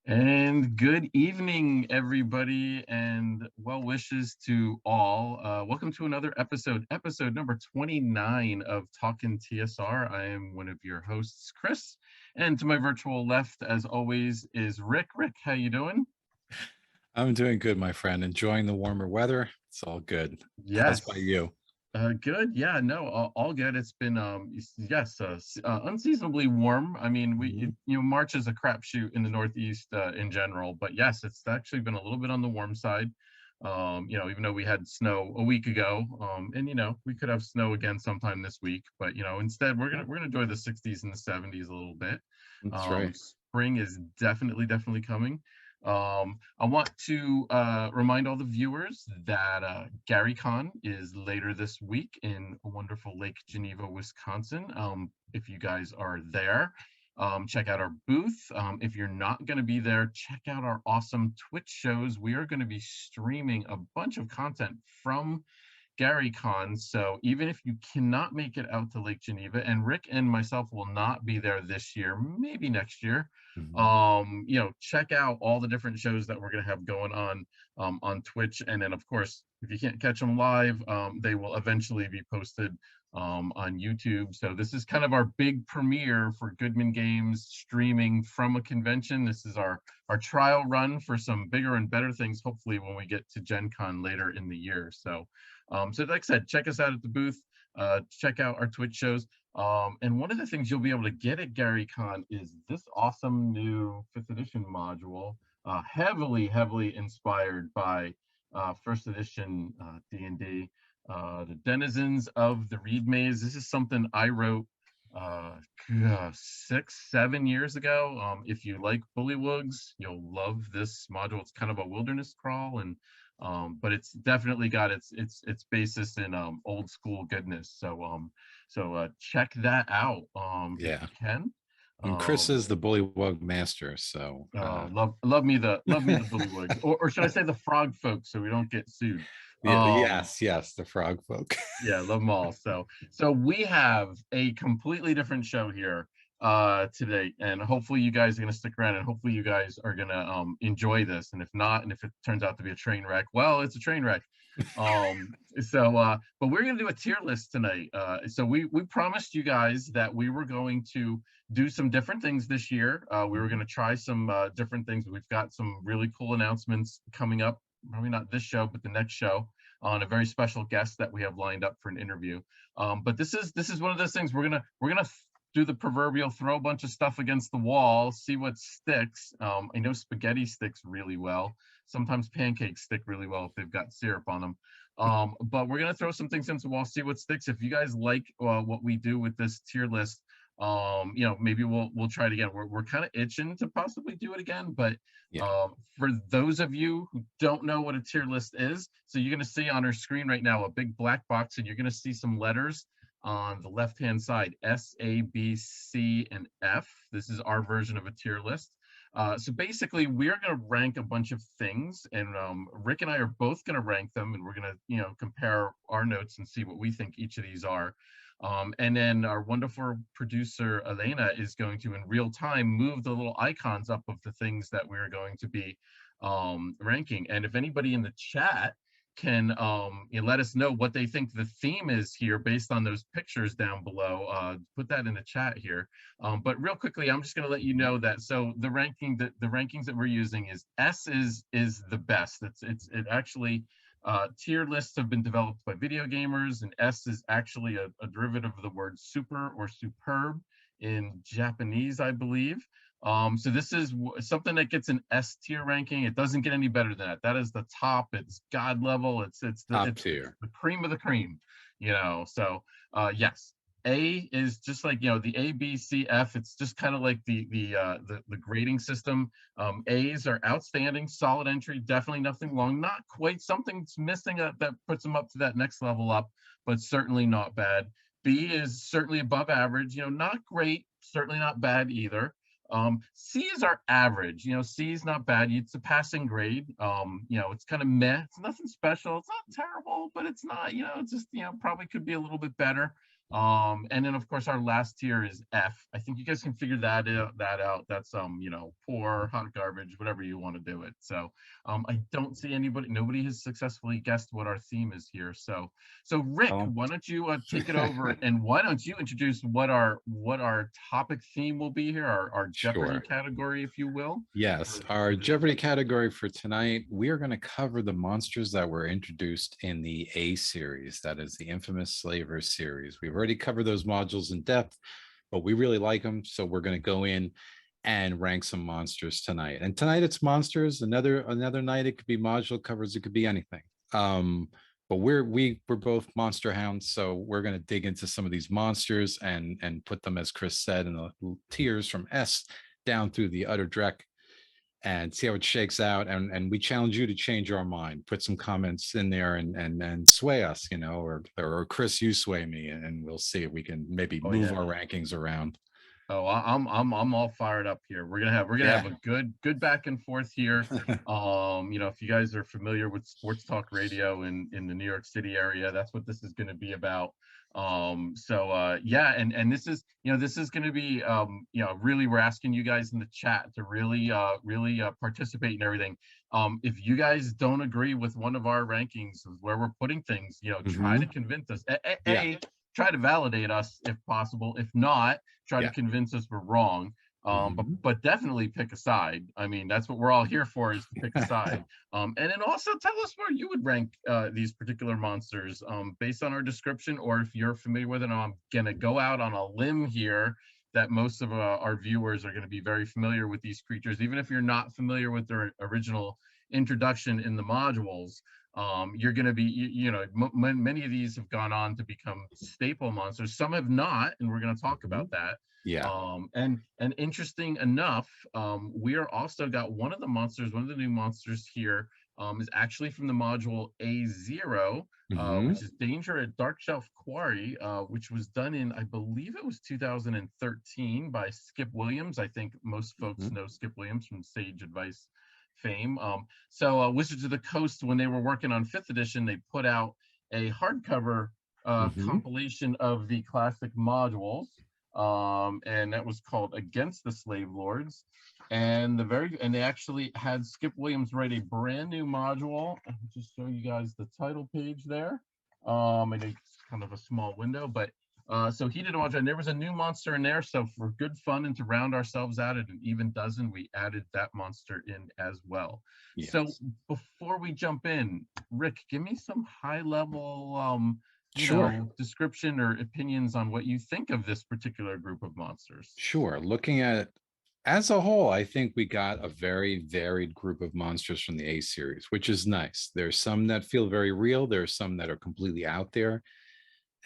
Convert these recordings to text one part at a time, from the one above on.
And good evening, everybody, and well wishes to all. Welcome to another episode number 29 of Talkin' TSR. I am one of your hosts, Chris, and to my virtual left, as always, is Rick. Rick, how you doing? I'm doing good, my friend. Enjoying the warmer weather. It's all good. How's by Yes. you? Good. Yeah, no, all good. It's been yes, unseasonably warm. I mean, Mhm. March is a crapshoot in the Northeast in general, but yes, it's actually been a little bit on the warm side. Even though we had snow a week ago, and we could have snow again sometime this week, but instead we're gonna enjoy the 60s and the 70s a little bit. That's right. Spring is definitely coming. I want to remind all the viewers that GaryCon is later this week in wonderful Lake Geneva, Wisconsin. If you guys are there, check out our booth. If you're not going to be there, check out our awesome Twitch shows. We are going to be streaming a bunch of content from GaryCon. So even if you cannot make it out to Lake Geneva, and Rick and myself will not be there this year, maybe next year, Mhm. check out all the different shows that we're going to have going on Twitch. And then, of course, if you can't catch them live, they will eventually be posted on YouTube. So this is kind of our big premiere for Goodman Games streaming from a convention. This is our trial run for some bigger and better things, hopefully when we get to Gen Con later in the year. So like I said, check us out at the booth. Check out our Twitch shows. And one of the things you'll be able to get at GaryCon is this awesome new 5th edition module, heavily inspired by first edition D&D. The Denizens of the Reed Maze. This is something I wrote uh, 6, 7 years ago. If you like bullywugs, you'll love this module. It's kind of a wilderness crawl, and but it's definitely got its basis in old school goodness. So check that out if Yeah. you can. And Chris Um, is the bullywug master, so love me the bullywugs, or should I say the frog folks, so we don't get sued. Um, yes, the frog folk. yeah, love them all. So we have a completely different show here today, and hopefully you guys are going to stick around, and hopefully you guys are going to enjoy this. And if not, and if it turns out to be a train wreck, well, it's a train wreck. But we're going to do a tier list tonight. So we promised you guys that we were going to do some different things this year. We were going Mhm. to try some different things. We've got some really cool announcements coming up, probably not this show but the next show, on a very special guest that we have lined up for an interview. But this is one of those things we're gonna do the proverbial throw a bunch of stuff against the wall, see what sticks. I know spaghetti sticks really well. Sometimes pancakes stick really well if they've got syrup on them. But we're gonna throw some things against the wall, see what sticks. If you guys like what we do with this tier list, maybe we'll try it again. We're kind of itching to possibly do it again, but Yeah. for those of you who don't know what a tier list is, so you're going to see on our screen right now a big black box, and you're going to see some letters on the left-hand side, S, A, B, C, and F. This is our version of a tier list. So basically, we're going to rank a bunch of things, and Rick and I are both going to rank them, and we're going to, compare our notes and see what we think each of these are. And then our wonderful producer, Elena, is going to, in real time, move the little icons up of the things that we're going to be ranking. And if anybody in the chat can let us know what they think the theme is here based on those pictures down below, put that in the chat here. But real quickly, I'm just going to let you know that so the rankings that we're using is S is the best. It actually tier lists have been developed by video gamers, and S is actually a derivative of the word super or superb in Japanese, I believe. So this is something that gets an S tier ranking. It doesn't get any better than that. That is the top. It's God level. Top It's tier. the cream of the cream. So yes. A is just like the A, B, C, F. It's just kind of like the grading system. A's are outstanding, solid entry, definitely nothing wrong. Not quite something's missing that puts them up to that next level up, but certainly not bad. B is certainly above average, not great, certainly not bad either. C's are average, C is not bad. It's a passing grade. It's kind of meh. It's nothing special. It's not terrible, but it's not, it's just, probably could be a little bit better. And then of course our last tier is F. I think you guys can figure that out. That's you know, poor, hot garbage, whatever you want to do it. So I don't see nobody has successfully guessed what our theme is here. So Rick, Um, why don't you take it over, and why don't you introduce what our topic theme will be here, our Jeopardy sure. category, if you will. Yes, our For this. Jeopardy category for tonight, we are going to cover the monsters that were introduced in the A series, that is the infamous Slaver series. We've already covered those modules in depth, but we really like them, so we're going to go in and rank some monsters tonight. And tonight it's monsters. Another night it could be module covers. It could be anything. But we're both monster hounds, so we're going to dig into some of these monsters and put them, as Chris said, in the tiers from S down through the utter dreck, and see how it shakes out. And we challenge you to change our mind, put some comments in there and sway us, you know, or Chris, you sway me, and we'll see if we can maybe Oh move yeah. our rankings around. Oh, I'm all fired up here. We're gonna have Yeah. a good back and forth here. You know, if you guys are familiar with sports talk radio in the New York City area, that's what this is going to be about. Yeah, and this is going to be really, we're asking you guys in the chat to really participate in everything. If you guys don't agree with one of our rankings of where we're putting things, try to Mhm. convince us. Yeah. Try to validate us if possible. If not, try to Yeah. convince us we're wrong. Mhm. But definitely pick a side. I mean, that's what we're all here for, is to pick a side. And then also tell us where you would rank these particular monsters based on our description, or if you're familiar with it. I'm gonna go out on a limb here that most of our viewers are going to be very familiar with these creatures, even if you're not familiar with their original introduction in the modules. You're going to be, many of these have gone on to become staple monsters. Some have not, and we're going to talk about Mhm. that. Yeah. And interesting enough, we are also got one of the new monsters here is actually from the module A0, Mhm. which is Danger at Dark Shelf Quarry, which was done in, I believe it was 2013 by Skip Williams. I think most folks Mhm. know Skip Williams from Sage Advice fame. Wizards of the Coast, when they were working on 5th edition, they put out a hardcover Mhm. compilation of the classic modules, and that was called Against the Slave Lords. And they actually had Skip Williams write a brand new module. I'll just show you guys the title page there. And it's kind of a small window, but so he did a module, and there was a new monster in there. So for good fun and to round ourselves out at an even dozen, we added that monster in as well. So Yes. before we jump in, Rick, give me some high level Sure. description or opinions on what you think of this particular group of monsters. Sure. Looking at it as a whole, I think we got a very varied group of monsters from the A series, which is nice. There's some that feel very real. There's some that are completely out there.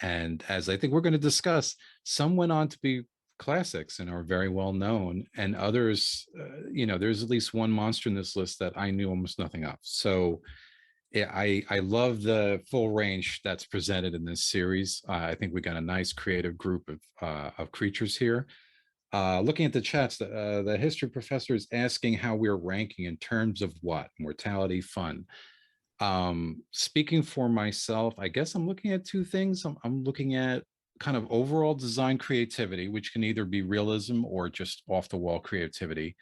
And as I think we're going to discuss, some went on to be classics and are very well known. And others, there's at least one monster in this list that I knew almost nothing of. So yeah, I love the full range that's presented in this series. I think we got a nice creative group of creatures here. Looking at the chats, the history professor is asking how we're ranking in terms of what? Mortality, fun. Speaking for myself, I guess I'm looking at two things. I'm looking at kind of overall design creativity, which can either be realism or just off the wall creativity.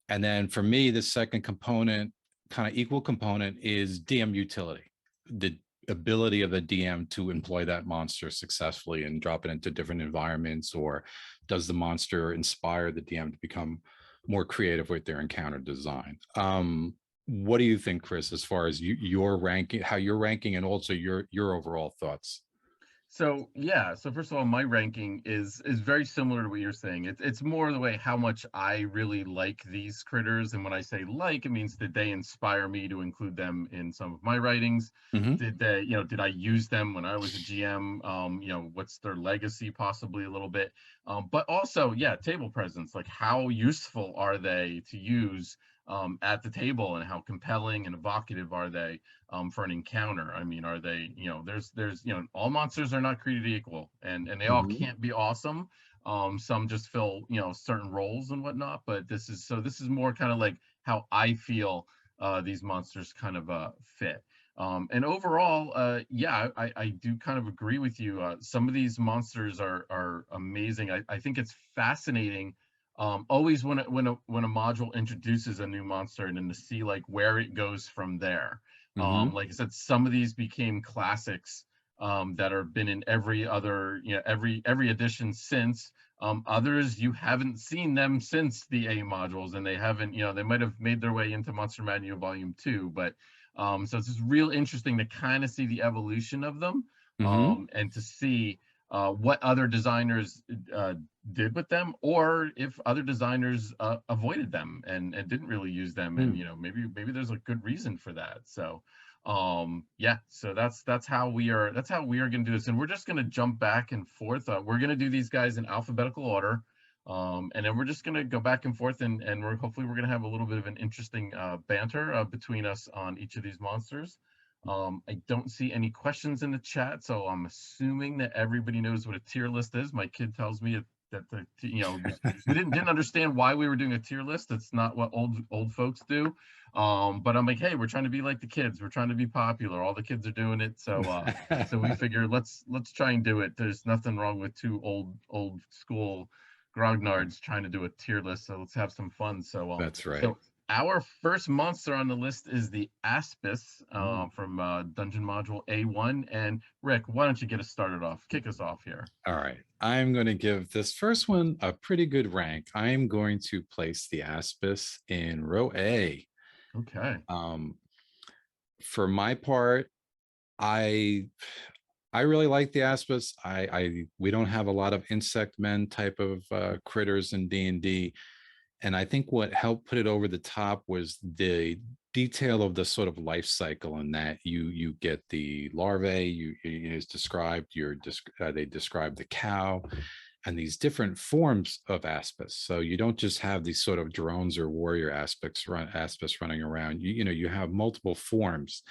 And then for me, the second component, kind of equal component, is DM utility, the ability of the DM to employ that monster successfully and drop it into different environments, or does the monster inspire the DM to become more creative with their encounter design? What do you think, Chris, as far as your ranking, how you're ranking, and also your overall thoughts? So yeah, so first of all, my ranking is very similar to what you're saying. It's more the way how much I really like these critters, and when I say like, it means did they inspire me to include them in some of my writings? Mm-hmm. Did I use them when I was a GM? What's their legacy possibly a little bit? But also, yeah, table presence. Like how useful are they to use at the table, and how compelling and evocative are they? For an encounter. I mean, are they, there's, all monsters are not created equal, and they all Mm-hmm. can't be awesome. Some just fill, certain roles and whatnot, but this is more kind of like how I feel these monsters kind of fit. And overall, yeah, I do kind of agree with you. Some of these monsters are amazing. I think it's fascinating. Always when a module introduces a new monster, and then to see like where it goes from there. Hmm. Like I said, some of these became classics that have been in every other, every edition since. Others you haven't seen them since the A modules, and they haven't, they might have made their way into Monster Manual Volume 2, but so it's just real interesting to kind of see the evolution of them, Hmm. and to see what other designers did with them, or if other designers avoided them and didn't really use them, and maybe there's a good reason for that. So yeah, so that's how we are going to do this, and we're just going to jump back and forth. We're going to do these guys in alphabetical order. And then we're just going to go back and forth, and hopefully we're going to have a little bit of an interesting banter between us on each of these monsters. I don't see any questions in the chat, so I'm assuming that everybody knows what a tier list is. My kid tells me that we didn't understand why we were doing a tier list. It's not what old folks do. But I'm like, hey, we're trying to be like the kids. We're trying to be popular. All the kids are doing it, so we figure let's try and do it. There's nothing wrong with two old school grognards trying to do a tier list, so let's have some fun. That's right. So our first monster on the list is the aspis Mm. from Dungeon Module A1. And Rick, why don't you get us started off? Kick us off here. All right. I'm going to give this first one a pretty good rank. I'm going to place the Aspis in row A. Okay. Um, for my part, I I really like the Aspis. We don't have a lot of insect men type of critters in D&D, and I think what helped put it over the top was the detail of the sort of life cycle, in that you get the larvae, is described, they describe the cow and these different forms of aspis. So you don't just have these sort of drones or warrior aspis running around. You have multiple forms.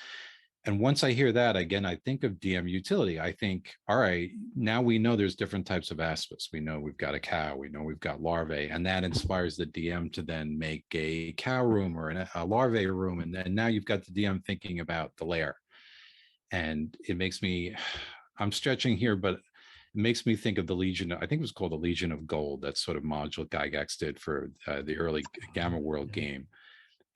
And once I hear that, again, I think of DM utility. I think, all right, now we know there's different types of aspis. We know we've got a cow, we know we've got larvae, and that inspires the DM to then make a cow room or a larvae room. And then now you've got the DM thinking about the lair. And it makes me, I'm stretching here, but it makes me think of the Legion. I think it was called the Legion of Gold. That sort of module Gygax did for the early Gamma World game.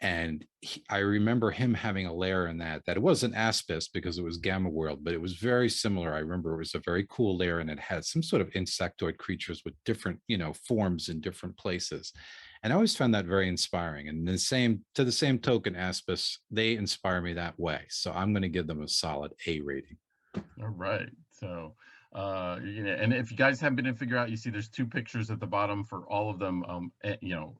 And I remember him having a lair in that it wasn't aspis because it was Gamma World, but it was very similar. I remember it was a very cool lair, and it had some sort of insectoid creatures with different, forms in different places. And I always found that very inspiring. And to the same token, aspis, they inspire me that way. So I'm going to give them a solid A rating. All right. So, and if you guys haven't been able to figure out, you see there's two pictures at the bottom for all of them.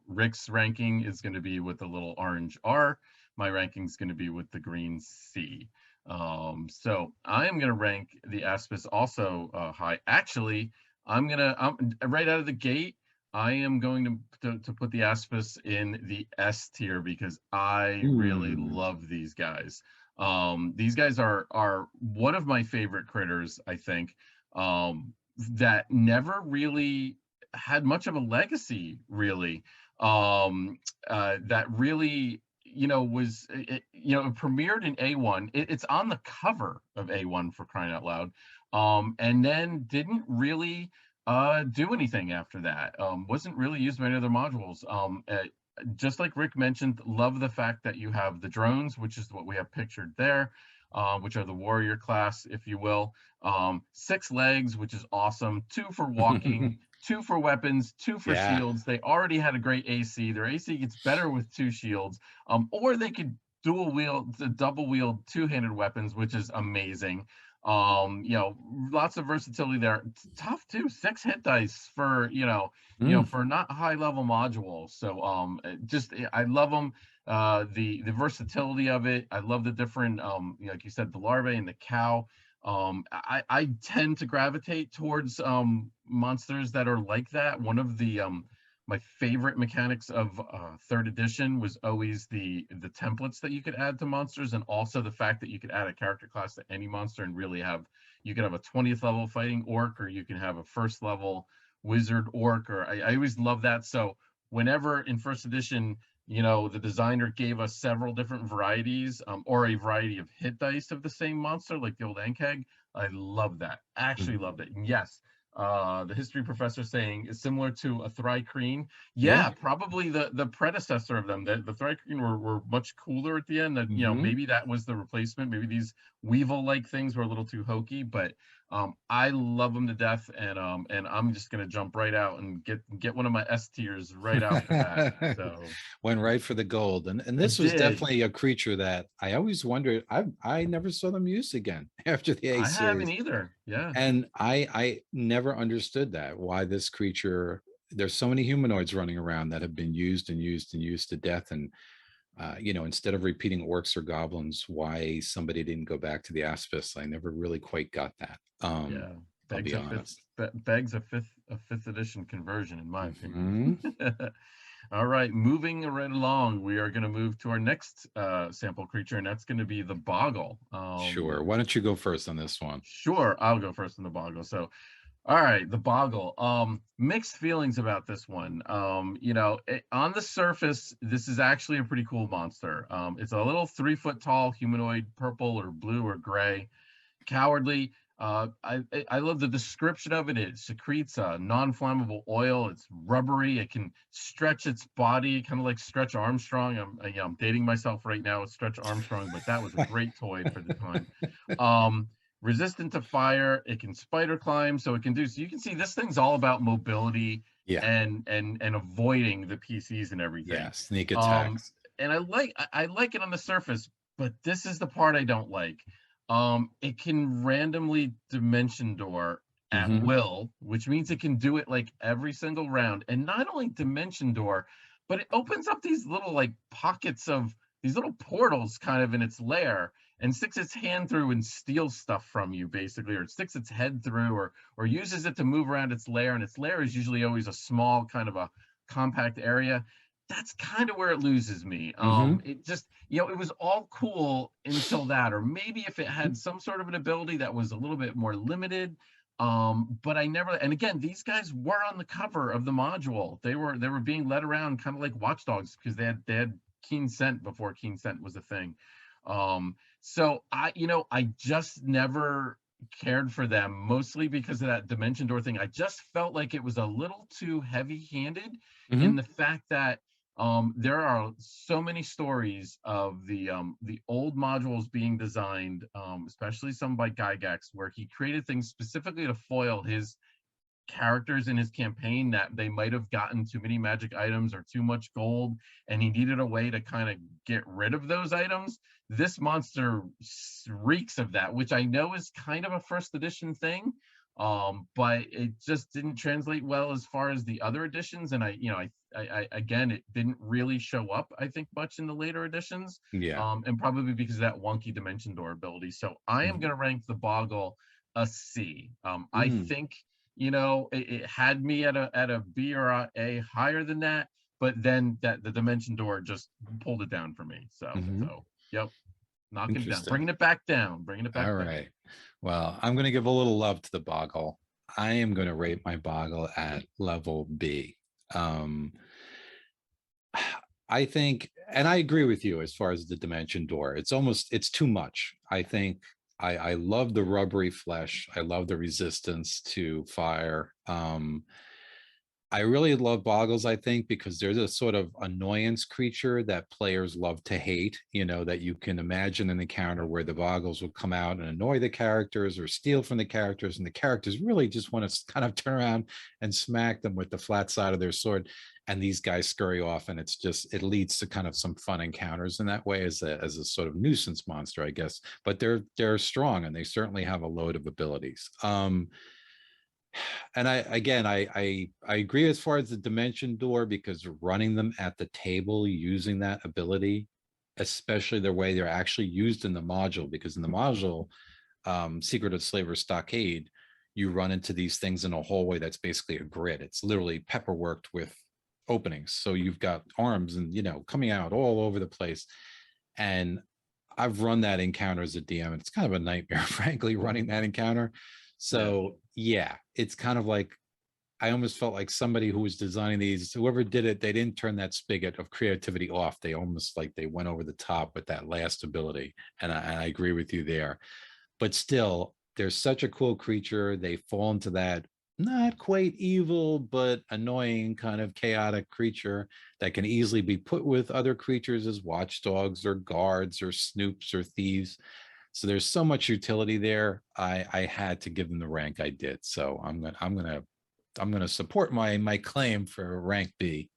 Rick's ranking is going to be with the little orange R. My ranking is going to be with the green C. So I am going to rank the Aspis also high. Actually, I'm right out of the gate. I am going to put the Aspis in the S tier because I really love these guys. These guys are one of my favorite critters, I think, that never really had much of a legacy, really. That really, it premiered in A1. It's on the cover of A1 for crying out loud, and then didn't really do anything after that. Wasn't really used by any other modules. Just like Rick mentioned, love the fact that you have the drones, which is what we have pictured there, which are the warrior class, if you will. 6 legs, which is awesome. 2 for walking, 2 for weapons, 2 for Yeah. shields. They already had a great AC. Their AC gets better with 2 shields. Or they could double wield 2-handed weapons, which is amazing. Lots of versatility there. Tough too. 6 hit dice for for not high level modules. So I love them. The versatility of it. I love the different like you said, the larvae and the cow. I tend to gravitate towards monsters that are like that. One of the my favorite mechanics of 3rd edition was always the templates that you could add to monsters, and also the fact that you could add a character class to any monster and really you could have a 20th level fighting orc, or you can have a 1st level wizard orc, or I always love that. So whenever in 1st edition the designer gave us several different varieties, or a variety of hit dice of the same monster, like the old Ankeg. I love that. Actually Mhm. loved it. And yes, the history professor saying is similar to a Thri-kreen. Yeah. Yeah, probably the predecessor of them. The Thri-kreen were much cooler at the end. That Hmm. maybe that was the replacement. Maybe these Weevil-like things were a little too hokey, but I love them to death, and I'm just gonna jump right out and get one of my S tiers right off the bat. So Went right for the gold, and I this was did. definitely a creature that I always wondered. I never saw them used again after the A I haven't series, either. Yeah. and I never understood that, why this creature. There's so many humanoids running around that have been used and used and used to death, and instead of repeating orcs or goblins, why somebody didn't go back to the aspis. I never really quite got that. Yeah. I'll Begs be a fifth honest. begs a fifth edition conversion, in my opinion. Hmm. All right, moving right along, we are going to move to our next sample creature, and that's going to be the boggle. Sure. Why don't you go first on this one? Sure, I'll go first in the boggle. So, all right, the boggle. Mixed feelings about this one. On the surface, this is actually a pretty cool monster. It's a little 3 foot tall humanoid, purple or blue or gray, cowardly. I love the description of it. It secretes a non-flammable oil. It's rubbery. It can stretch its body, kind of like Stretch Armstrong. I'm dating myself right now with Stretch Armstrong, but that was a great toy for the time. Um, Resistant to fire. It can spider climb, so it can do. So you can see this thing's all about mobility Yeah. and avoiding the PCs and everything. Yeah. Sneak Um, attacks. and I like it on the surface, but this is the part I don't like. It can randomly dimension door at Hmm. will, which means it can do it like every single round. And not only dimension door, but it opens up these little like pockets of these little portals kind of in its lair and sticks its hand through and steals stuff from you basically, or it sticks its head through, or uses it to move around its lair. And its lair is usually always a small kind of a compact area. That's kind of where it loses me. Hmm. It just, it was all cool until that, or maybe if it had some sort of an ability that was a little bit more limited. But I never, and again, these guys were on the cover of the module. They were being led around kind of like watchdogs because they had keen scent before keen scent was a thing. So I just never cared for them, mostly because of that dimension door thing. I just felt like it was a little too heavy-handed in Hmm. the fact that there are so many stories of the old modules being designed, especially some by Gygax, where he created things specifically to foil his characters in his campaign, that they might have gotten too many magic items or too much gold, and he needed a way to kind of get rid of those items. This monster reeks of that, which I know is kind of a first edition thing, but it just didn't translate well as far as the other editions. And again, it didn't really show up, I think, much in the later editions, Yeah. and probably because of that wonky dimension door ability. So I am going Mhm. to rank the Boggle a C. I Mm. think it had me at a B or a higher than that, but then that the dimension door just pulled it down for me. So Mhm. yep, knocking it down, Interesting. bringing it back All down. right. Well, I'm going to give a little love to the boggle. I am going to rate my boggle at level B. Um, I think, and I agree with you as far as the dimension door. It's too much. I think I love the rubbery flesh. I love the resistance to fire. I really love boggles, I think, because there's a sort of annoyance creature that players love to hate, that you can imagine an encounter where the boggles will come out and annoy the characters or steal from the characters, and the characters really just want to kind of turn around and smack them with the flat side of their sword. And these guys scurry off, and it leads to kind of some fun encounters in that way as a sort of nuisance monster, I guess. But they're strong, and they certainly have a load of abilities. And I agree as far as the dimension door, because running them at the table using that ability, especially the way they're actually used in the module, because in the module, Secret of Slaver Stockade, you run into these things in a hallway that's basically a grid. It's literally pepperworked with openings, so you've got arms and coming out all over the place. And I've run that encounter as a DM, and it's kind of a nightmare, frankly, running that encounter. Yeah. So yeah, it's kind of like I almost felt like somebody who was designing these, whoever did it, they didn't turn that spigot of creativity off. They almost like they went over the top with that last ability. And I agree with you there. But still, they're such a cool creature. They fall into that not quite evil, but annoying kind of chaotic creature that can easily be put with other creatures as watchdogs or guards or snoops or thieves. So there's so much utility there. I had to give them the rank I did. So I'm gonna support my claim for rank B.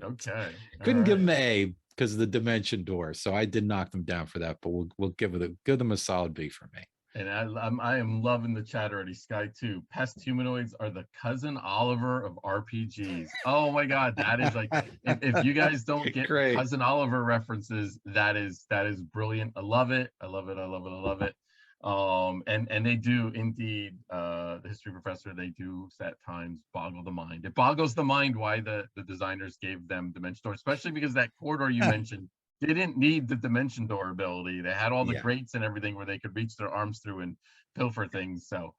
Okay. All Couldn't give right. them an A because of the dimension door. So I did knock them down for that, but we'll give them a solid B for me. And I am loving the chat already. Sky 2. Pest humanoids are the cousin Oliver of RPGs. Oh my God, that is like, if you guys don't get Great. cousin Oliver references, that is brilliant. I love it. I love it. I love it. I love it. And they do indeed, the history professor, they do at times boggle the mind. It boggles the mind why the designers gave them dimension door, especially because that corridor you mentioned didn't need the dimension door ability. They had all the Yeah. grates and everything where they could reach their arms through and pilfer things. So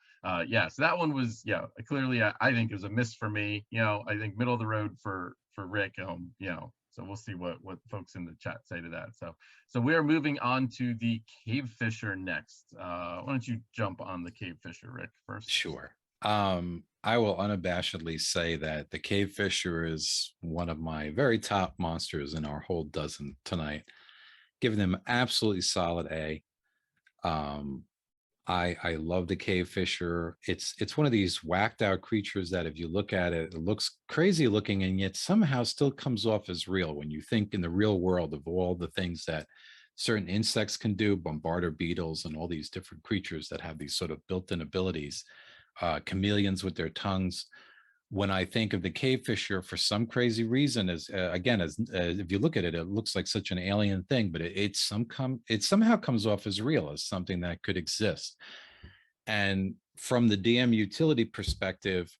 yeah, so that one was, yeah, clearly I think it was a miss for me. I think middle of the road for Rick. So we'll see what folks in the chat say to that. So we are moving on to the cave fisher next. Why don't you jump on the cave fisher, Rick, first? Sure. I will unabashedly say that the cave fisher is one of my very top monsters in our whole dozen tonight. Giving them absolutely solid A. Um, I love the cave fisher. It's one of these whacked out creatures that if you look at it, it looks crazy looking and yet somehow still comes off as real when you think in the real world of all the things that certain insects can do, bombarder beetles and all these different creatures that have these sort of built-in abilities, chameleons with their tongues. When I think of the cave fisher, for some crazy reason, as again, as if you look at it, it looks like such an alien thing, but it somehow comes off as real, as something that could exist. And from the DM utility perspective,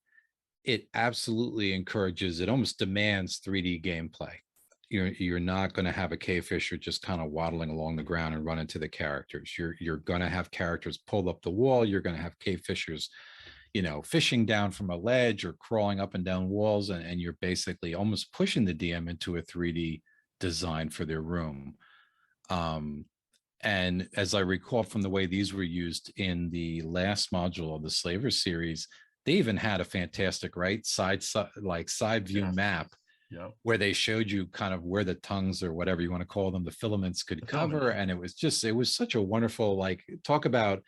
it absolutely encourages, it almost demands 3D gameplay. You're not going to have a cave fisher just kind of waddling along the ground and run into the characters. You're going to have characters pull up the wall. You're going to have cave fishers, fishing down from a ledge or crawling up and down walls, and you're basically almost pushing the DM into a 3D design for their room. And as I recall from the way these were used in the last module of the Slaver series, they even had a fantastic side view Yes. map Yep. where they showed you kind of where the tongues or whatever you want to call them, the filaments could cover. And it was such a wonderful, talk about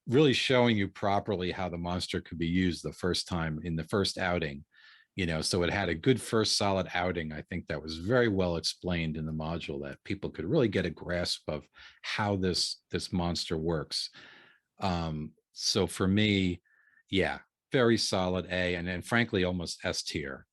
really showing you properly how the monster could be used the first time in the first outing. So it had a good first solid outing. I think that was very well explained in the module that people could really get a grasp of how this monster works. So for me, yeah, very solid A, and then frankly almost S tier.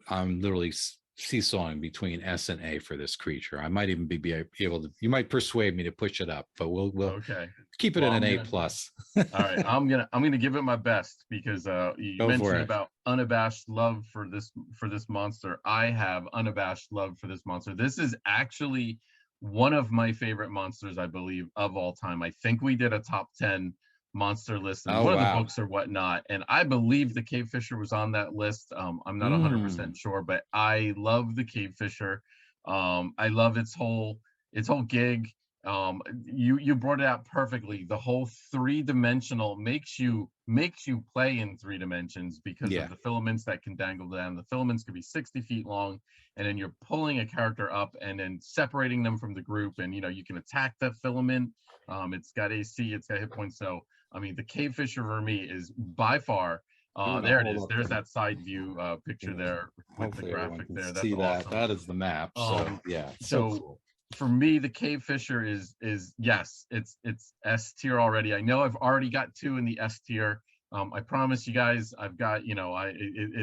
I'm literally seesawing between S and A for this creature. I might even be able to. You might persuade me to push it up, but we'll Okay. keep it Well, at an A plus. all right, I'm gonna give it my best because you Go for mentioned it. about unabashed love for this monster. I have unabashed love for this monster. This is actually one of my favorite monsters, I believe, of all time. I think we did a top 10 monster list in Oh one of the wow. books or whatnot, and I believe the cave fisher was on that list. I'm not 100% sure, but I love the cave fisher. I love its whole gig. You brought it out perfectly. The whole three-dimensional makes you play in 3 dimensions because Yeah. of the filaments that can dangle down. The filaments could be 60 feet long, and then you're pulling a character up and then separating them from the group, and you can attack that filament. It's got AC, it's got hit points. So I mean, the cave fisher for me is by far, there it is. There's that side view picture there with the Hopefully everyone graphic can there. That's see that. awesome. That is the map. So yeah, so So cool. for me, the cave fisher is yes, it's S tier already. I know I've already got 2 in the S tier. I promise you guys, I've got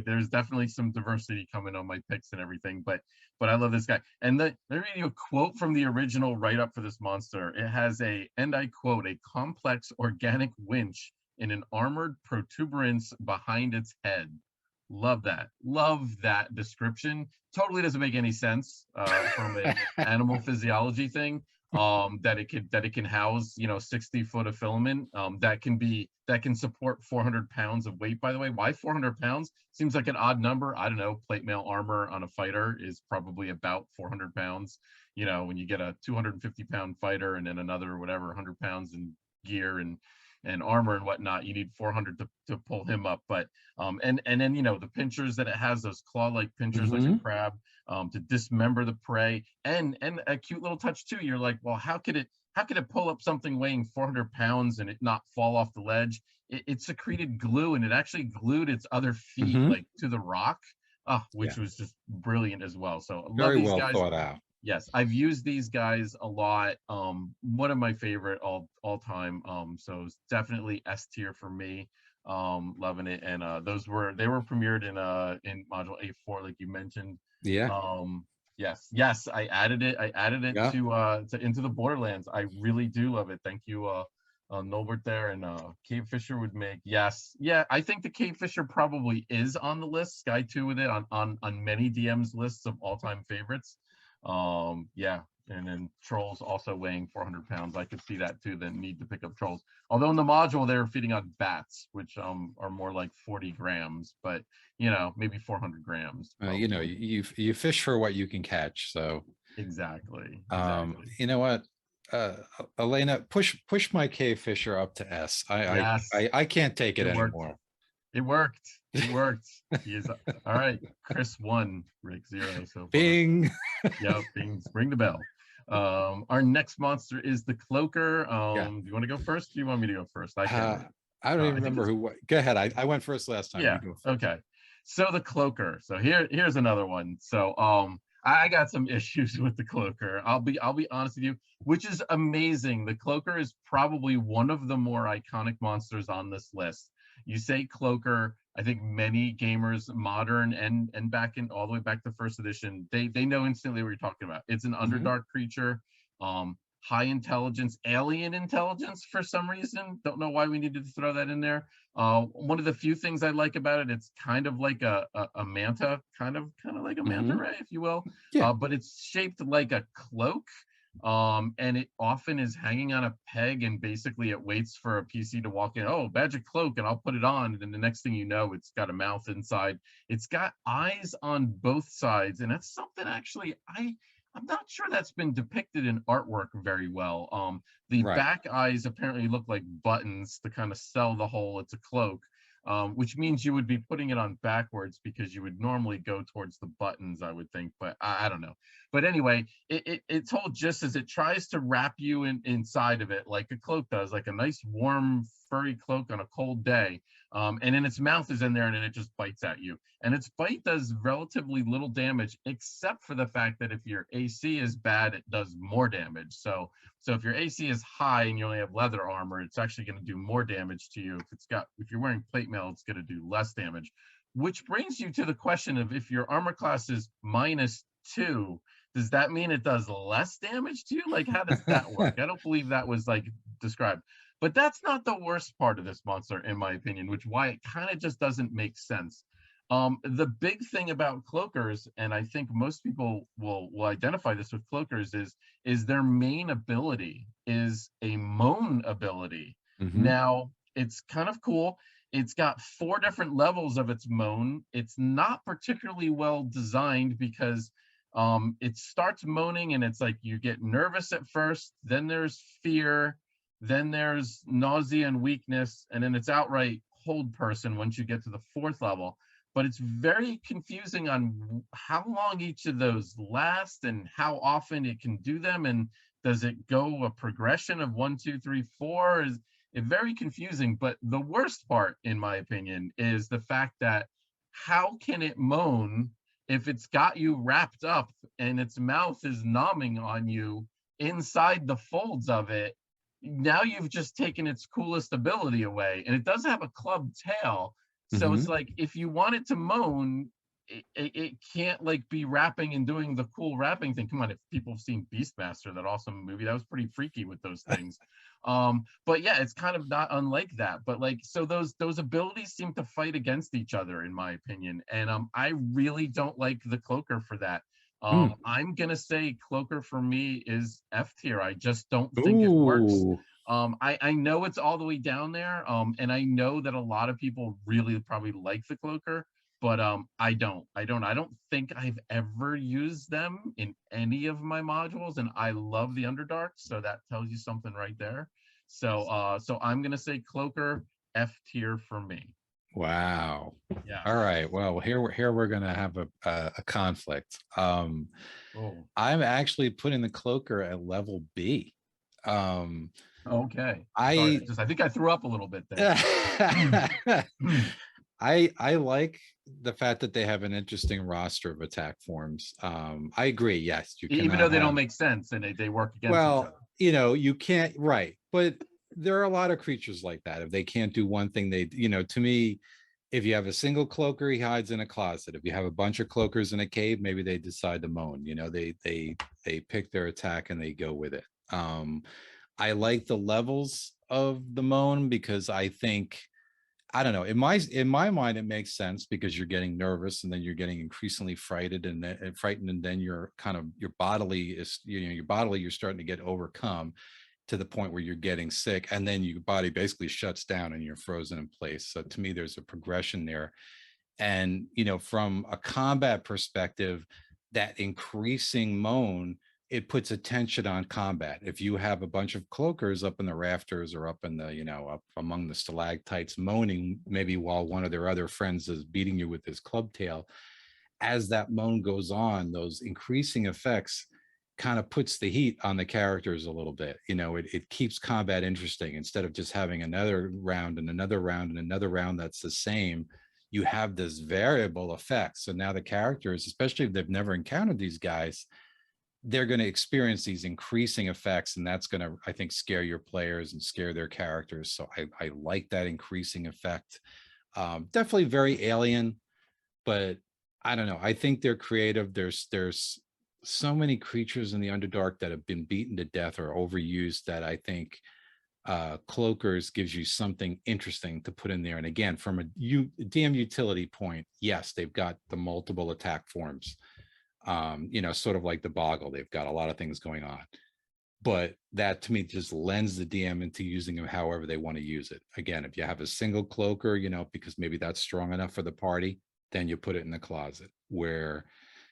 there's definitely some diversity coming on my picks and everything, but I love this guy. And let me read you a quote from the original write up for this monster. It has and I quote, a complex organic winch in an armored protuberance behind its head. Love that. Love that description. Totally doesn't make any sense from a animal physiology thing. That it can house, 60 foot of filament. That can support 400 pounds of weight. By the way, why 400 pounds? Seems like an odd number. I don't know. Plate mail armor on a fighter is probably about 400 pounds. When you get a 250-pound fighter and then another whatever 100 pounds in gear and armor and whatnot, you need 400 to pull him up. But and then the pinchers that it has, those claw-like pinchers like a Hmm. crab, to dismember the prey, and a cute little touch too. You're like, well, how could it pull up something weighing 400 pounds and it not fall off the ledge? It secreted glue, and it actually glued its other feet Hmm. like to the rock, Yeah, which was just brilliant as well. So I love very these well guys. thought out. Yes, I've used these guys a lot. One of my favorite all time. So it's definitely S tier for me. Loving it. And they were premiered in module A4, like you mentioned. Yeah, Yes, I added it. I added it yeah. to into the Borderlands. I really do love it. Thank you, Norbert there. And Cave Fisher would make, yes, yeah. I think the Cave Fisher probably is on the list. Sky 2 with it on many DMs lists of all time favorites. Yeah, and then trolls also weighing 400 pounds. I could see that too. Then need to pick up trolls. Although in the module they were feeding on bats, which are more like 40 grams, but maybe 400 grams probably. You fish for what you can catch. So, Exactly. you know what, uh, Elena, push my cave fisher up to S. Yes, I can't take it it worked. anymore. It worked. It worked. He is all right. Chris 1, Rick 0 so far. Bing. Yep, ring the bell. Our next monster is the cloaker. Yeah. Do you want to go first? Do you want me to go first? I can't remember. I don't even I think remember it's who. Go ahead. I went first last time. You yeah. go first. Okay. So the cloaker. So here's another one. So I got some issues with the cloaker. I'll be honest with you, which is amazing. The cloaker is probably one of the more iconic monsters on this list. You say cloaker, I think many gamers, modern and back in all the way back to first edition, they know instantly what you're talking about. It's an Mhm. underdark creature, high intelligence, alien intelligence for some reason. Don't know why we needed to throw that in there. One of the few things I like about it, it's kind of like a manta, kind of like a manta Mhm. ray, if you will, Yeah. but it's shaped like a cloak. And it often is hanging on a peg, and basically it waits for a PC to walk in. Oh, magic cloak, and I'll put it on. And then the next thing you know, it's got a mouth inside. It's got eyes on both sides, and that's something actually I'm not sure that's been depicted in artwork very well. The Right. back eyes apparently look like buttons to kind of sell the whole it's a cloak, which means you would be putting it on backwards because you would normally go towards the buttons, I would think, but I don't know. But anyway, it's whole just as it tries to wrap you inside of it like a cloak does, like a nice warm furry cloak on a cold day. And then its mouth is in there, and then it just bites at you. And its bite does relatively little damage, except for the fact that if your AC is bad, it does more damage. So if your AC is high and you only have leather armor, it's actually going to do more damage to you. If you're wearing plate mail, it's going to do less damage. Which brings you to the question of, if your armor class is -2, does that mean it does less damage to you? Like, how does that work? I don't believe that was like described. But that's not the worst part of this monster, in my opinion, which why it kind of just doesn't make sense. The big thing about cloakers, and I think most people will identify this with cloakers, is their main ability is a moan ability. Mhm. Now, it's kind of cool. It's got 4 different levels of its moan. It's not particularly well designed because it starts moaning, and it's like you get nervous at first, then there's fear, then there's nausea and weakness, and then it's outright hold person once you get to the 4th level. But it's very confusing on how long each of those last and how often it can do them, and does it go a progression of 1, 2, 3, 4? Is it very confusing? But the worst part, in my opinion, is the fact that how can it moan if it's got you wrapped up and its mouth is nomming on you inside the folds of it? Now you've just taken its coolest ability away, and it does have a clubbed tail. So it's Mhm. like, if you want it to moan, it can't like be rapping and doing the cool rapping thing. Come on, if people have seen Beastmaster, that awesome movie, that was pretty freaky with those things. But yeah, it's kind of not unlike that. But like, so those abilities seem to fight against each other, in my opinion. And I really don't like the cloaker for that. Hmm. I'm gonna say cloaker for me is F tier. I just don't think it works. Ooh. I know it's all the way down there, and I know that a lot of people really probably like the cloaker, but I don't think I've ever used them in any of my modules, and I love the Underdark, so that tells you something right there. So I'm gonna say cloaker F tier for me. Wow. Yes. All right. Well, here we're gonna have a conflict. Oh, I'm actually putting the cloaker at level B. Um, okay. Sorry, I just I think I threw up a little bit there. I like the fact that they have an interesting roster of attack forms. I agree. Yes, you Even though cannot they don't have. make sense and they work against each Well, other. you can't, right. But there are a lot of creatures like that. If they can't do one thing, to me, if you have a single cloaker, he hides in a closet. If you have a bunch of cloakers in a cave, maybe they decide to moan. They pick their attack and they go with it. I like the levels of the moan because I don't know. In my mind, it makes sense because you're getting nervous and then you're getting increasingly frightened, and then your bodily is your bodily you're starting to get overcome to the point where you're getting sick, and then your body basically shuts down and you're frozen in place. So to me, there's a progression there, and from a combat perspective, that increasing moan, it puts attention on combat. If you have a bunch of cloakers up in the rafters or up in the up among the stalactites moaning, maybe while one of their other friends is beating you with his club tail, as that moan goes on, those increasing effects kind of puts the heat on the characters a little bit. It keeps combat interesting. Instead of just having another round and another round and another round that's the same, you have this variable effect. So now the characters, especially if they've never encountered these guys, they're going to experience these increasing effects, and that's going to, I think, scare your players and scare their characters. So I like that increasing effect. Definitely very alien, but I don't know. I think they're creative. There's so many creatures in the Underdark that have been beaten to death or overused that I think cloakers gives you something interesting to put in there. And again, from a DM utility point, yes, they've got the multiple attack forms. Sort of like the boggle. They've got a lot of things going on. But that to me just lends the DM into using them however they want to use it. Again, if you have a single cloaker, because maybe that's strong enough for the party, then you put it in the closet. Where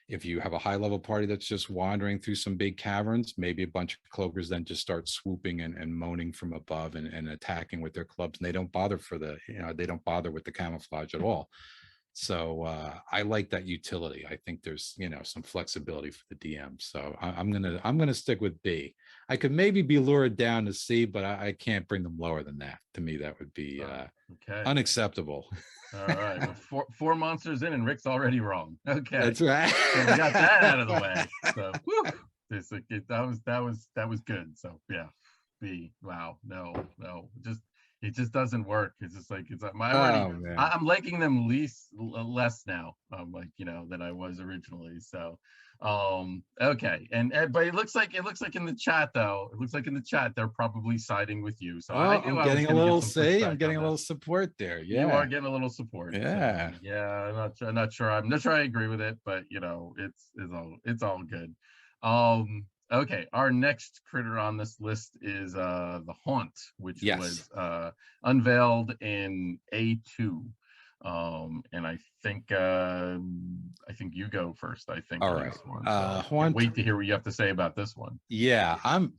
if you have a high level party that's just wandering through some big caverns, maybe a bunch of cloakers then just start swooping and moaning from above and attacking with their clubs. And they don't bother they don't bother with the camouflage at all. So I like that utility. I think there's some flexibility for the DM. So I'm gonna stick with B. I could maybe be lured down to C, but I can't bring them lower than that. To me, that would be Okay. unacceptable. All right. Well, four monsters in, and Rick's already wrong. Okay. That's right. So we got that out of the way. So whew, that was good. So yeah, B. Wow. No, it just doesn't work. It's just like Oh man. I'm liking them less now. Like than I was originally. So okay. And but it looks like in the chat though. It looks like in the chat they're probably siding with you. So I Oh, knew I'm I was getting a going to get little some say. I'm pushback getting on a little this. support there. You are Yeah. getting a little support. So Yeah. yeah, I'm not sure. I'm not sure I agree with it, but it's all good. Okay, our next critter on this list is the Haunt, which Yes. was unveiled in A2. And I think you go first, I think, All on right. this one. So I can't Haunt. wait to hear what you have to say about this one. Yeah, I'm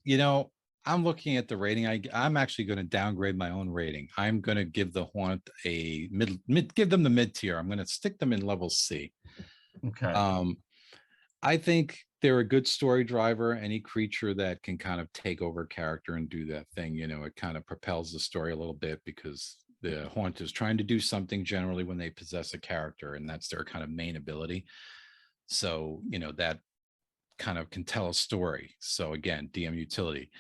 looking at the rating. I'm actually going to downgrade my own rating. I'm going to give the Haunt a give them the mid tier. I'm going to stick them in level C. Okay. I think they're a good story driver. Any creature that can kind of take over character and do that thing, it kind of propels the story a little bit because the Haunt is trying to do something generally when they possess a character, and that's their kind of main ability. So, that kind of can tell a story. So again, DM utility.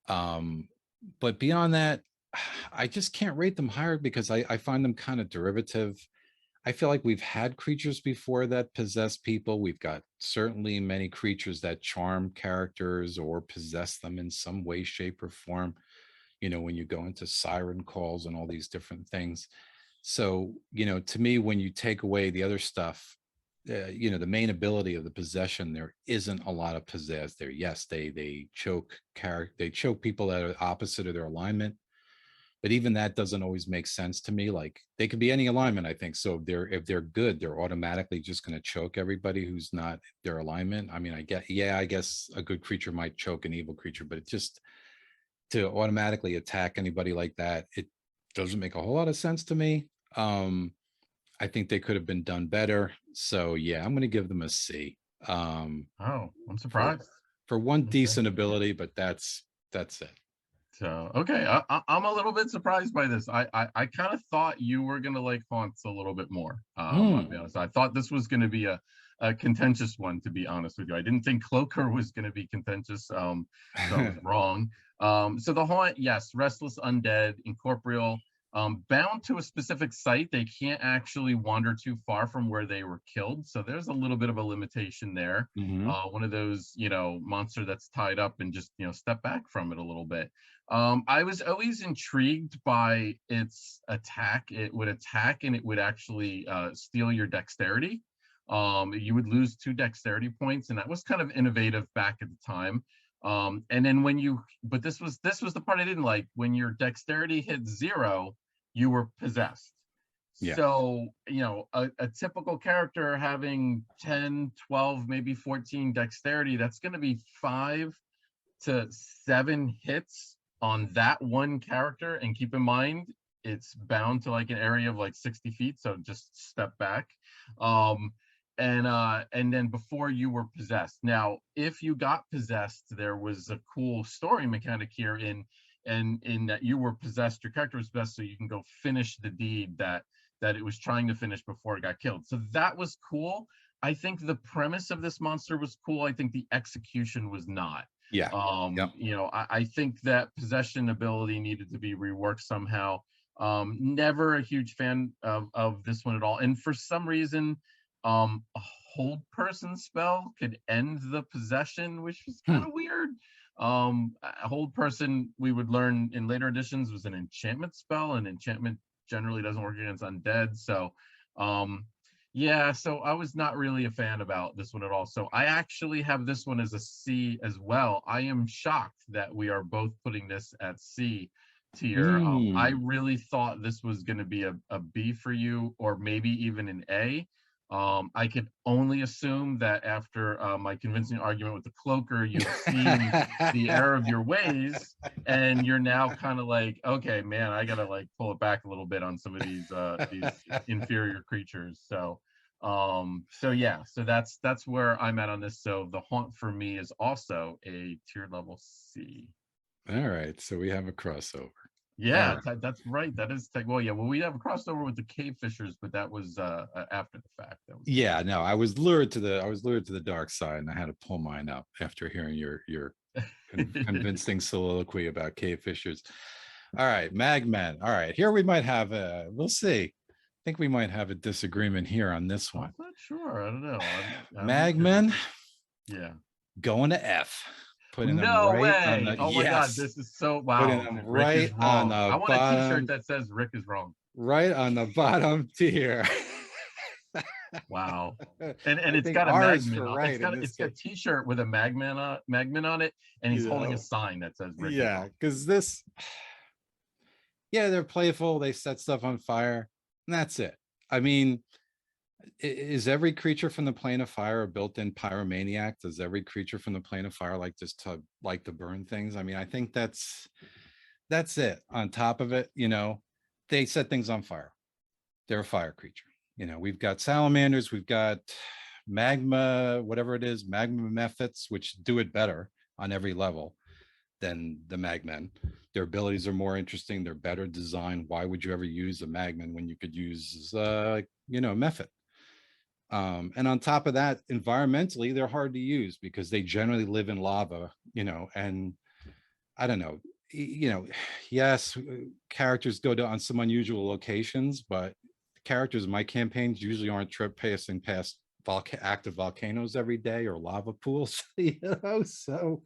But beyond that, I just can't rate them higher because I find them kind of derivative. I feel like we've had creatures before that possess people. We've got certainly many creatures that charm characters or possess them in some way, shape, or form. You know, when you go into siren calls and all these different things. So, you know, to me, when you take away the other stuff, you know, the main ability of the possession, there isn't a lot of possess there. Yes, they choke character, they choke people that are opposite of their alignment, but even that doesn't always make sense to me. Like they could be any alignment, I think. So if they're good, they're automatically just going to choke everybody who's not their alignment. I mean, I guess a good creature might choke an evil creature, but it just to automatically attack anybody like that, it doesn't make a whole lot of sense to me. I think they could have been done better. So yeah, I'm going to give them a C. Oh, I'm For surprised. one Okay. decent ability, but that's it. So okay, I'm a little bit surprised by this. I kind of thought you were gonna like haunts a little bit more. I'll be Hmm. honest. I thought this was gonna be a contentious one. To be honest with you, I didn't think cloaker was gonna be contentious. So I was wrong. So the haunt, yes, restless undead, incorporeal, bound to a specific site. They can't actually wander too far from where they were killed. So there's a little bit of a limitation there. Mhm. One of those, monster that's tied up and just, step back from it a little bit. I was always intrigued by its attack. It would attack and it would actually steal your dexterity. You would lose 2 dexterity points, and that was kind of innovative back at the time. And then but this was the part I didn't like. When your dexterity hit 0, you were possessed. Yeah. So, a typical character having 10, 12, maybe 14 dexterity, that's going to be 5 to 7 hits on that one character. And keep in mind, it's bound to like an area of like 60 feet, so just step back. um and then before you were possessed. Now if you got possessed, there was a cool story mechanic here in that you were possessed, your character was possessed, so you can go finish the deed that it was trying to finish before it got killed. So that was cool. I think the premise of this monster was cool. I think the execution was not. Yeah. Yep. I think that possession ability needed to be reworked somehow. Never a huge fan of this one at all. And for some reason, a hold person spell could end the possession, which was kind Hmm. of weird. A hold person, we would learn in later editions, was an enchantment spell, and enchantment generally doesn't work against undead. So, yeah, so I was not really a fan about this one at all. So I actually have this one as a C as well. I am shocked that we are both putting this at C tier. I Hmm. really thought this was going to be a B for you, or maybe even an A. I could only assume that after my convincing argument with the cloaker, you've seen the error of your ways, and you're now kind of like, okay, man, I gotta like pull it back a little bit on some of these inferior creatures. So yeah, so that's where I'm at on this. So the haunt for me is also a tier level C. All right. So we have a crossover. All Yeah, right. that's right. That is well, yeah. Well, we have a crossover with the cave fishers, but that was after the fact. That was Yeah, no, I was lured to the dark side, and I had to pull mine up after hearing your convincing soliloquy about cave fishers. All right, magman. All right, here we might have a we'll see. I think we might have a disagreement here on this I'm one. not sure. I don't know. I'm curious. Magman Yeah. going to F. Putting them No right on way. the Oh my God. yes. This is so Putting wow. them Rick is right on wrong. I the want a t-shirt bottom, that says Rick is wrong. right on the bottom tier. Wow. And I it's think got a R is magman for on right in this it's got a case. t-shirt with a magman on it, and he's You holding a know, sign that says Rick is yeah, wrong. because this, yeah, they're playful. They set stuff on fire, and that's it. I mean, is every creature from the plane of fire a built-in pyromaniac? Does every creature from the plane of fire like to burn things? I mean, I think that's it. On top of it, they set things on fire. They're a fire creature. We've got salamanders, we've got magma, whatever it is, magma mephits, which do it better on every level than the magmen. Their abilities are more interesting. They're better designed. Why would you ever use a magman when you could use, a mephit? And on top of that, environmentally, they're hard to use because they generally live in lava, and I don't know, yes, characters go to on some unusual locations, but characters in my campaigns usually aren't passing past active volcanoes every day or lava pools, so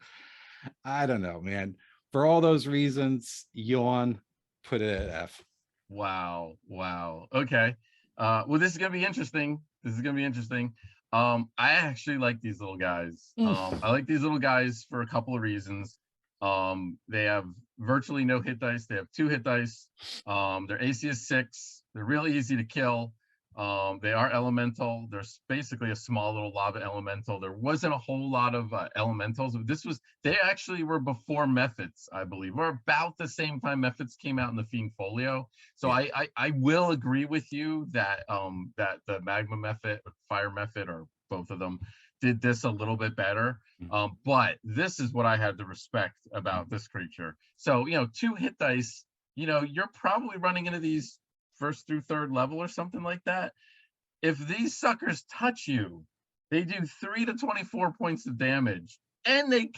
I don't know, man. For all those reasons, yawn, put it at F. Wow. Wow. Okay. Well, this is gonna be interesting. This is gonna be interesting. I actually like these little guys. I like these little guys for a couple of reasons. They have virtually no hit dice. They have 2 hit dice. Their AC is 6. They're really easy to kill. They are elemental. There's basically a small little lava elemental. There wasn't a whole lot of elementals. They actually were before methods, I believe. We're about the same time methods came out in the Fiend Folio. So Yeah. I will agree with you that that the magma method or fire method, or both of them, did this a little bit better. But this is what I had to respect about this creature. So, 2 hit dice, you're probably running into these first through third level or something like that. If these suckers touch you, they do 3 to 24 points of damage, and they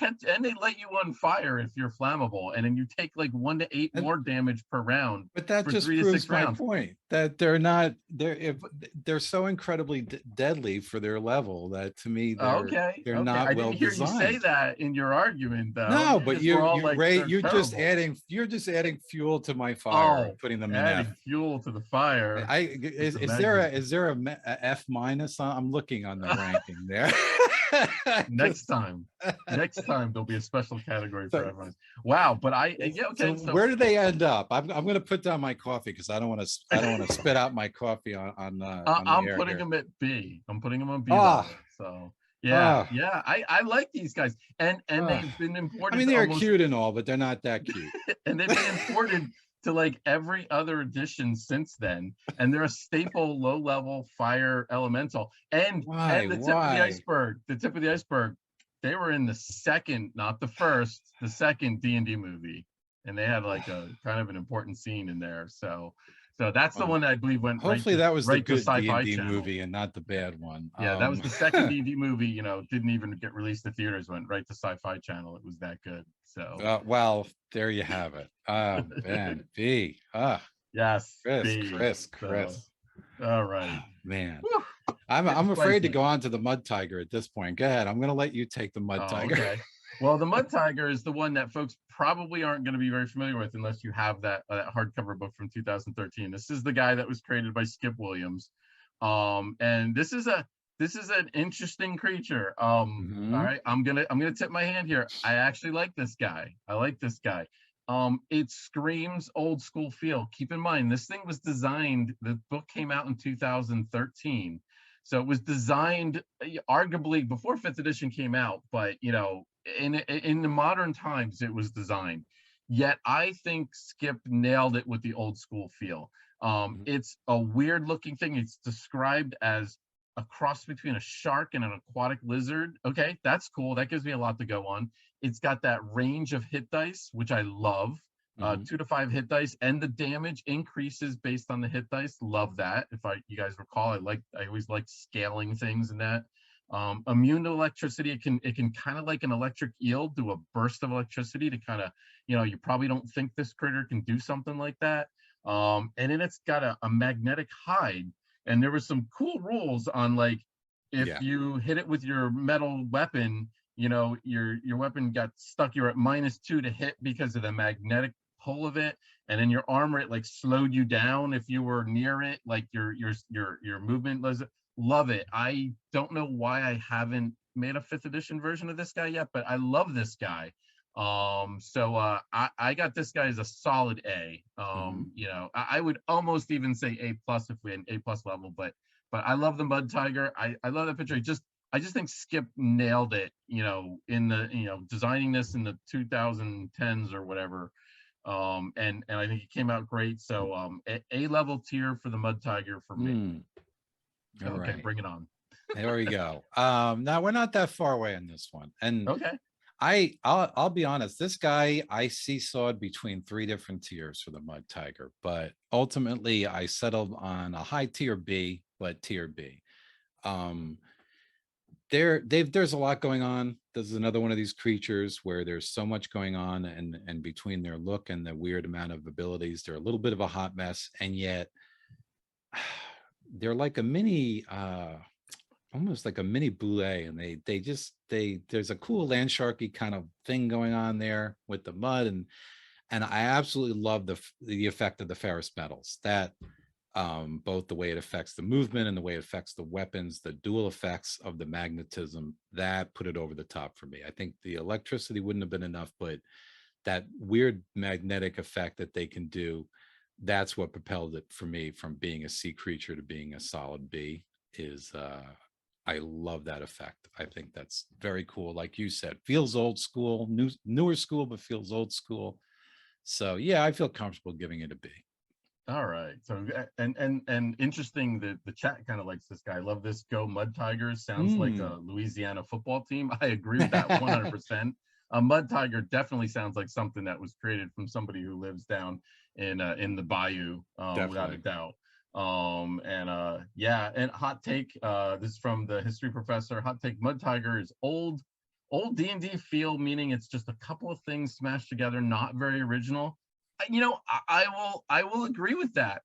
let you on fire if you're flammable, and then you take like 1 to 8 more damage per round. But that for just 3 to 6 proves my rounds. point that they're so incredibly deadly for their level that to me Okay, they're okay. not I well didn't hear you say designed. that in your argument, though. No, You but just were all you like, rate they're you're terrible. just adding fuel to my fire, Oh, putting them in F. adding fuel to the fire. Is The is there a F minus? I'm looking on the ranking there. Next time, there'll be a special category for So, everyone. Wow, but yeah, so okay. So where do they end up? I'm going to put down my coffee because I don't want to spit out my coffee on the I'm air putting here. them at B. I'm putting them on B Ah, level. So yeah, ah, yeah. I like these guys, and ah. they've been I imported mean, to they're almost cute and all, but they're not that cute. and they've been imported to like every other edition since then, and they're a staple low level fire elemental. And Why? the tip of Why? the iceberg, they were in the second, not the first, the second D&D movie, and they had like a kind of an important scene in there. So that's the Well, one that I believe went hopefully that was the right to good Sci-Fi D&D Channel. movie and not the bad one. Yeah, that was the second D&D movie. Didn't even get released to theaters. Went right to Sci-Fi Channel. It was that good. So well, there you have it. Man, B. yes, Chris, B. Chris, So Chris. all right. Man, Whew, getting I'm afraid to spicy. go on to the Mud Tiger at this point. Go ahead. I'm going to let you take the Mud Oh, Tiger. okay. Well, the Mud Tiger is the one that folks probably aren't going to be very familiar with unless you have that hardcover book from 2013. This is the guy that was created by Skip Williams, and this is an interesting creature. All right, I'm gonna tip my hand here. I actually like this guy. I like this guy. It screams old school feel. Keep in mind, this thing was designed. The book came out in 2013. So it was designed arguably before 5th edition came out, but in the modern times it was designed. Yet I think Skip nailed it with the old school feel. It's a weird looking thing. It's described as a cross between a shark and an aquatic lizard. Okay, that's cool. That gives me a lot to go on. It's got that range of hit dice, which I love. 2 to 5 hit dice, and the damage increases based on the hit dice. Love that. If you guys recall, I always like scaling things in that. Immune to electricity. It can kind of like an electric eel do a burst of electricity to kind of, you probably don't think this critter can do something like that. And then it's got a magnetic hide, and there was some cool rules on like if you hit it with your metal weapon, your weapon got stuck. You're at -2 to hit because of the magnetic pull of it, and then your armor, it like slowed you down if you were near it, like your movement was. Love it. I don't know why I haven't made a 5th edition version of this guy yet, but I love this guy. So I got this guy as a solid A. I would almost even say A plus if we had an A plus level, but I love the Mud Tiger. I love that picture. I just think Skip nailed it, in the, designing this in the 2010s or whatever. And I think it came out great. So A level tier for the Mud Tiger for me. All Okay, right. bring it on. There we go. Now we're not that far away on this one. And Okay. I'll be honest, this guy I seesawed between 3 different tiers for the Mud Tiger, but ultimately I settled on a high tier B, but tier B. There's a lot going on. This is another one of these creatures where there's so much going on, and between their look and the weird amount of abilities, they're a little bit of a hot mess, and yet they're like a mini almost like a mini boulet, and they there's a cool land sharky kind of thing going on there with the mud, and I absolutely love the effect of the ferrous metals, that both the way it affects the movement and the way it affects the weapons, the dual effects of the magnetism, that put it over the top for me. I think the electricity wouldn't have been enough, but that weird magnetic effect that they can do, that's what propelled it for me from being a C creature to being a solid B. Is I love that effect. I think that's very cool. Like you said, feels old school, newer school, but feels old school. So yeah, I feel comfortable giving it a B. All right. So and interesting that the chat kind of likes this guy. I love this. Go Mud Tigers. Sounds like a Louisiana football team. I agree with that 100%. A Mud Tiger definitely sounds like something that was created from somebody who lives down in the bayou, without a Definitely. doubt. Yeah, and hot take. This is from the history professor. Hot take: Mud Tiger is old D&D feel, meaning it's just a couple of things smashed together, not very original. I will agree with that,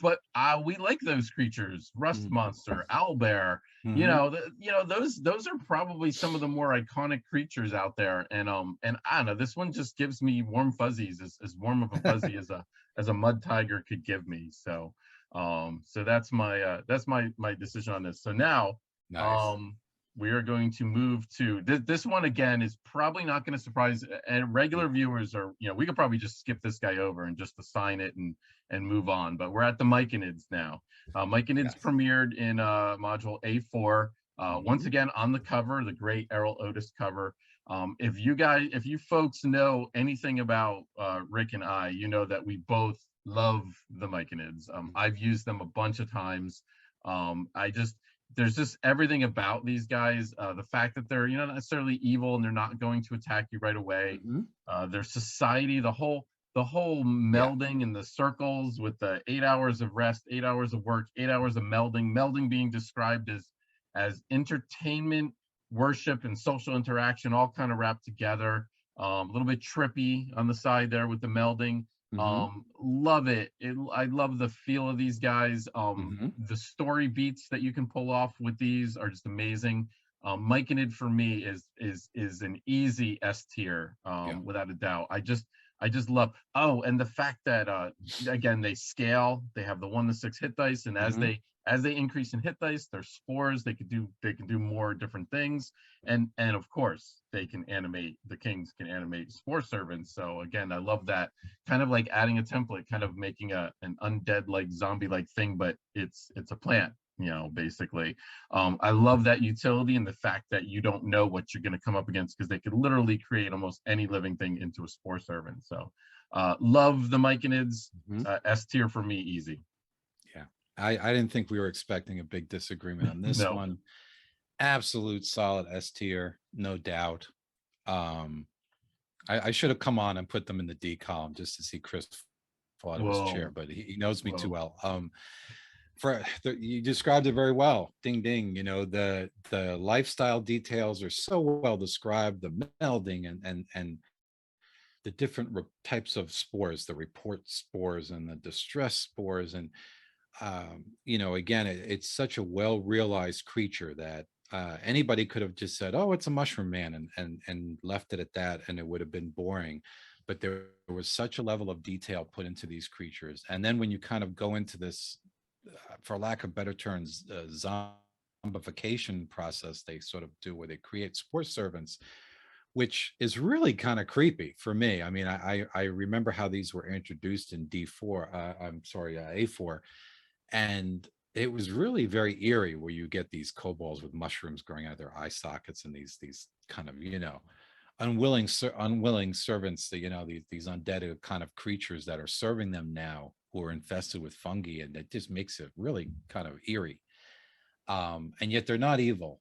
but we like those creatures: rust monster, owlbear. Those are probably some of the more iconic creatures out there, and I don't know, this one just gives me warm fuzzies, as warm of a fuzzy as a mud tiger could give me. So that's my decision on this. So now, Nice. um we are going to move to this one. Again, is probably not going to surprise, and regular viewers are, we could probably just skip this guy over and just assign it and move on, but we're at the mycanids now. Mycanids Yes. premiered in module A4, once again on the cover, the great Errol Otis cover. If you folks know anything about Rick and I, you know that we both love the mycanids. I've used them a bunch of times. I just There's just everything about these guys. The fact that they're, not necessarily evil and they're not going to attack you right away. Their society, the whole Yeah. melding in the circles with the 8 hours of rest, 8 hours of work, 8 hours of melding being described as entertainment, worship, and social interaction, all kind of wrapped together. A little bit trippy on the side there with the melding. Love it. I love the feel of these guys. The story beats that you can pull off with these are just amazing. Mycanid for me is an easy S tier, Yeah. without a doubt. I just love. Oh, and the fact that again, they scale. They have the 1 to 6 hit dice, and as they increase in hit dice, their spores, they can do more different things, and of course the kings can animate spore servants. So again, I love that, kind of like adding a template, kind of making an undead like zombie like thing, but it's a plant, basically. I love that utility and the fact that you don't know what you're going to come up against, because they could literally create almost any living thing into a spore servant. So love the mycanids. S tier for me, easy. Yeah. I didn't think we were expecting a big disagreement on this No. one. Absolute solid S tier, no doubt. I should have come on and put them in the D column just to see Chris fall out of his chair, Whoa. but he knows me too Whoa. well. You described it very well. Ding ding. The lifestyle details are so well described. The melding and the different types of spores, the report spores and the distress spores, and again, it's such a well realized creature that anybody could have just said, "Oh, it's a mushroom man," and left it at that, and it would have been boring. But there was such a level of detail put into these creatures, and then when you kind of go into this, for lack of better terms, zombification process they sort of do, where they create spore servants, which is really kind of creepy for me. I mean, I remember how these were introduced in D4. I'm sorry, A4, and it was really very eerie, where you get these kobolds with mushrooms growing out of their eye sockets, and these kind of unwilling servants, that these undead kind of creatures that are serving them now, who are infested with fungi, and it just makes it really kind of eerie. And yet they're not evil.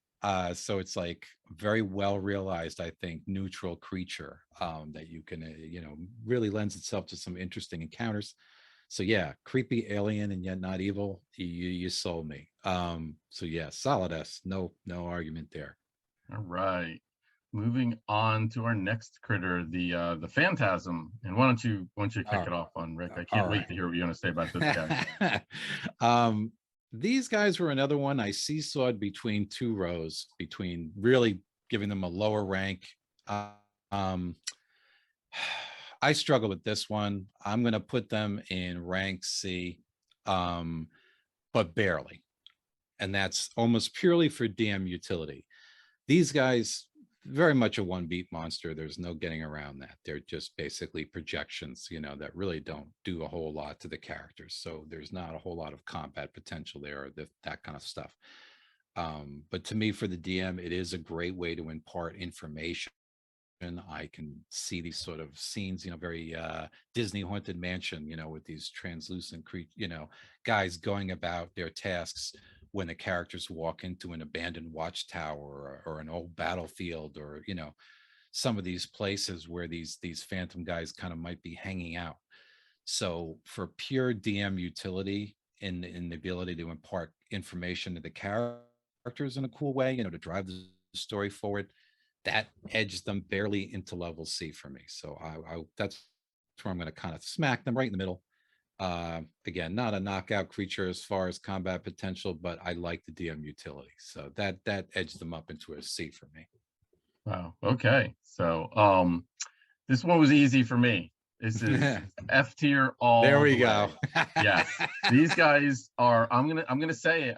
So it's like very well realized, I think, neutral creature, that you can, really lends itself to some interesting encounters. So yeah, creepy alien and yet not evil. You sold me. So yeah, solid S. No argument there. All right. Moving on to our next critter, the phantasm. And why don't you kick All it off on, Rick? I can't all wait right. to hear what you're going to say about this guy. these guys were another one I seesawed between two rows, between really giving them a lower rank. Um, I struggle with this one. I'm going to put them in rank C, but barely. And that's almost purely for DM utility. These guys, very much a one beat monster. There's no getting around that. They're just basically projections, that really don't do a whole lot to the characters. So there's not a whole lot of combat potential there, or that kind of stuff. But to me, for the DM, it is a great way to impart information. I can see these sort of scenes, very Disney haunted mansion, with these translucent guys going about their tasks when the characters walk into an abandoned watchtower, or an old battlefield, or some of these places where these phantom guys kind of might be hanging out. So for pure DM utility, in the ability to impart information to the characters in a cool way, to drive the story forward, that edged them barely into level C for me. So that's where I'm going to kind of smack them right in the middle. Again, not a knockout creature as far as combat potential, but I like the DM utility. So that edged them up into a C for me. Wow. Okay. So this one was easy for me. This is F tier all there we the go. way. Yeah. These guys are, I'm gonna say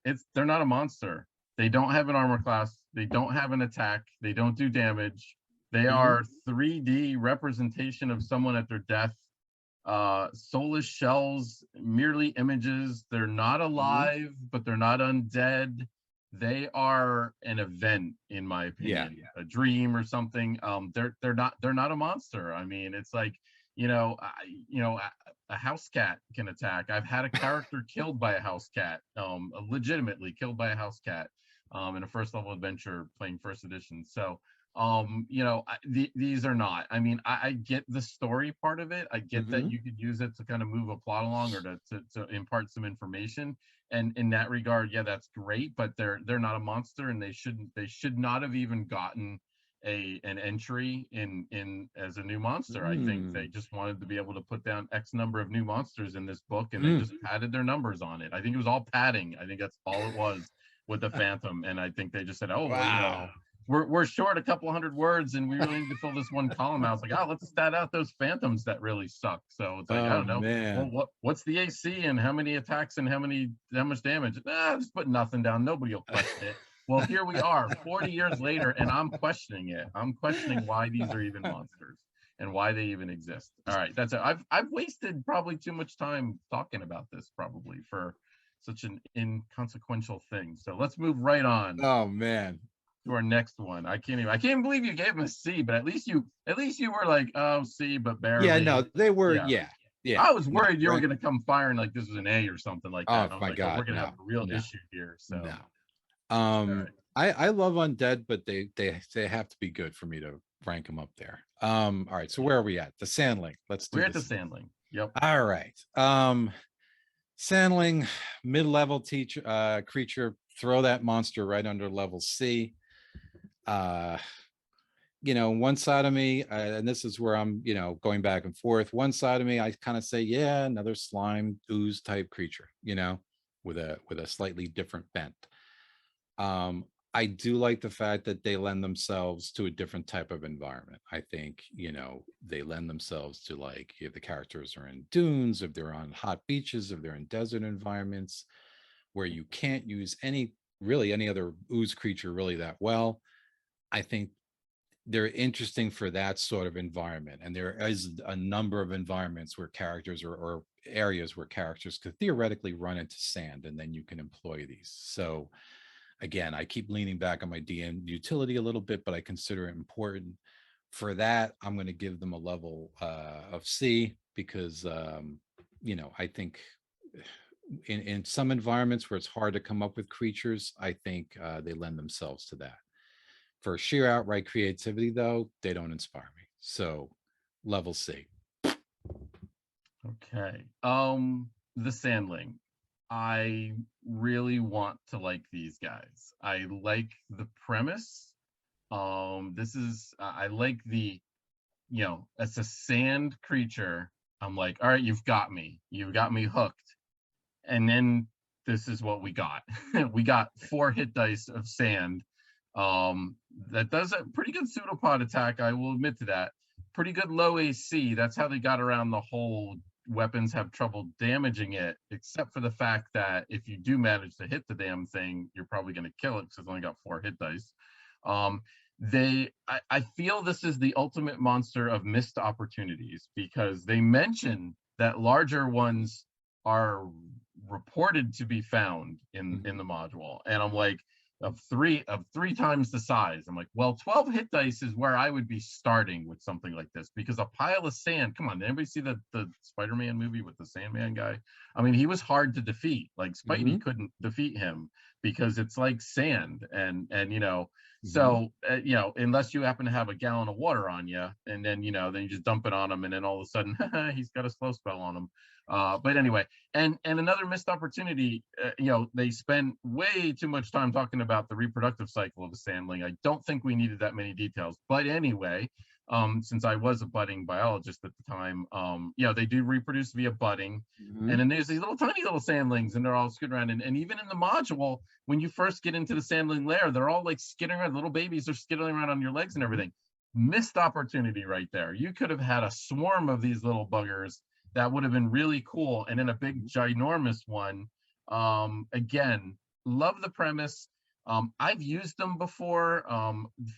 it. They're not a monster. They don't have an armor class. They don't have an attack. They don't do damage. They are 3D representation of someone at their death. Soulless shells, merely images. They're not alive, but they're not undead. They are an event, in my opinion, a dream or something. They're not a monster. I mean, it's like, a house cat can attack. I've had a character killed by a house cat, legitimately killed by a house cat, in a first level adventure playing first edition. So these are not. I mean, I get the story part of it. I get that you could use it to kind of move a plot along, or to impart some information. And in that regard, yeah, that's great. But they're not a monster, and they should not have even gotten an entry in as a new monster. I think they just wanted to be able to put down X number of new monsters in this book, and they just padded their numbers on it. I think it was all padding. I think that's all it was with the Phantom. And I think they just said, oh, well, we're short a couple hundred words, and we really need to fill this one column out. It's like, oh, let's stat out those phantoms that really suck. So it's like, I don't know. Man. Well, what's the AC, and how many attacks, and how much damage? Just put nothing down. Nobody will question it. Well, here we are 40 years later, and I'm questioning it. I'm questioning why these are even monsters and why they even exist. All right, that's it. I've wasted probably too much time talking about this, probably, for such an inconsequential thing. So let's move right on. Oh man. To our next one. I can't believe you gave him a C, but at least you were like, oh, C, but barely. Yeah, no, they were. Yeah. I was worried you were going to come firing like this was an A or something like that. Oh my God, we're going to have a real issue here. So no. I love undead, but they have to be good for me to rank them up there. All right, so where are we at? The sandling. We're at the sandling. Yep. All right. Sandling, mid-level creature. Throw that monster right under level C. One side of me, and this is where I'm, going back and forth. One side of me, I kind of say, yeah, another slime ooze type creature, with a slightly different bent. I do like the fact that they lend themselves to a different type of environment. I think, they lend themselves to, like, if the characters are in dunes, if they're on hot beaches, if they're in desert environments where you can't use any other ooze creature really that well. I think they're interesting for that sort of environment. And there is a number of environments where characters or areas where characters could theoretically run into sand, and then you can employ these. So again, I keep leaning back on my DM utility a little bit, but I consider it important. For that, I'm going to give them a level of C, because, I think in some environments where it's hard to come up with creatures, I think they lend themselves to that. For sheer outright creativity, though, they don't inspire me. So level C. Okay. The Sandling. I really want to like these guys. I like the premise. I like the, it's a sand creature. I'm like, all right, you've got me hooked. And then this is what we got. We got 4 hit dice of sand. That does a pretty good pseudopod attack, I will admit to that. Pretty good low AC. That's how they got around the whole weapons have trouble damaging it, except for the fact that if you do manage to hit the damn thing, you're probably going to kill it because it's only got 4 hit dice. I feel this is the ultimate monster of missed opportunities, because they mention that larger ones are reported to be found in the module, and I'm like, of three times the size. I'm like, well, 12 hit dice is where I would be starting with something like this, because a pile of sand, come on, did anybody see the Spider-Man movie with the Sandman guy? I mean, he was hard to defeat. Like Spidey couldn't defeat him because it's like sand, and you know, so you know, unless you happen to have a gallon of water on you, and then you know, then you just dump it on him, and then all of a sudden he's got a slow spell on him. But anyway, and another missed opportunity, you know, they spend way too much time talking about the reproductive cycle of a sandling. I don't think we needed that many details, but anyway, since I was a budding biologist at the time, you know, they do reproduce via budding. And then there's these little tiny little sandlings, and they're all scooting around, and even in the module, when you first get into the sandling lair, they're all like skittering around. Little babies are skittering around on your legs and everything. Missed opportunity right there. You could have had a swarm of these little buggers. That would have been really cool. And then a big ginormous one. Again, love the premise. I've used them before.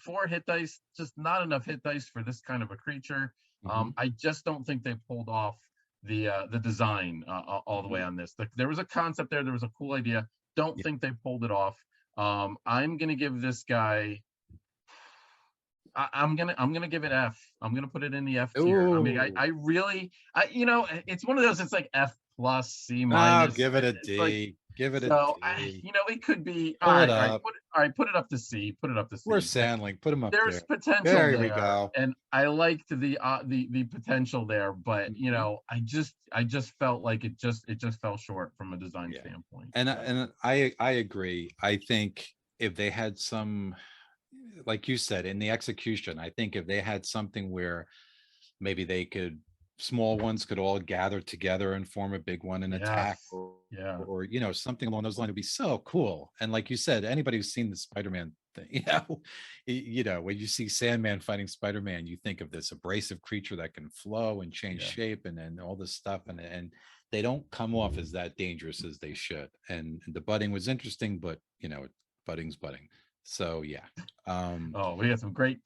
4 hit dice, just not enough hit dice for this kind of a creature. I just don't think they pulled off the design all the way on this. There was a concept there. There was a cool idea. Don't think they pulled it off. I'm gonna give this guy. I'm gonna give it F. I'm gonna put it in the F tier. I mean, I really, you know, it's one of those. It's like F plus, C minus. Give it a It's D. like, Give it a so D. you know, it could be Pull all it right. up. All right, put it up to C. Put it up to C. Where's Sandling? Put him up There's there. potential There we there, go. and I liked the potential there, but you know, I just felt like it just fell short from a design standpoint. And I agree. I think if they had some, like you said, in the execution, I think if they had something where maybe they could, small ones could all gather together and form a big one and attack, or you know, something along those lines would be so cool. And like you said, anybody who's seen the Spider-Man thing, you know, when you see Sandman fighting Spider-Man, you think of this abrasive creature that can flow and change shape and all this stuff, and they don't come off as that dangerous as they should. And the budding was interesting, but you know, budding's budding. So yeah. Oh, we got some great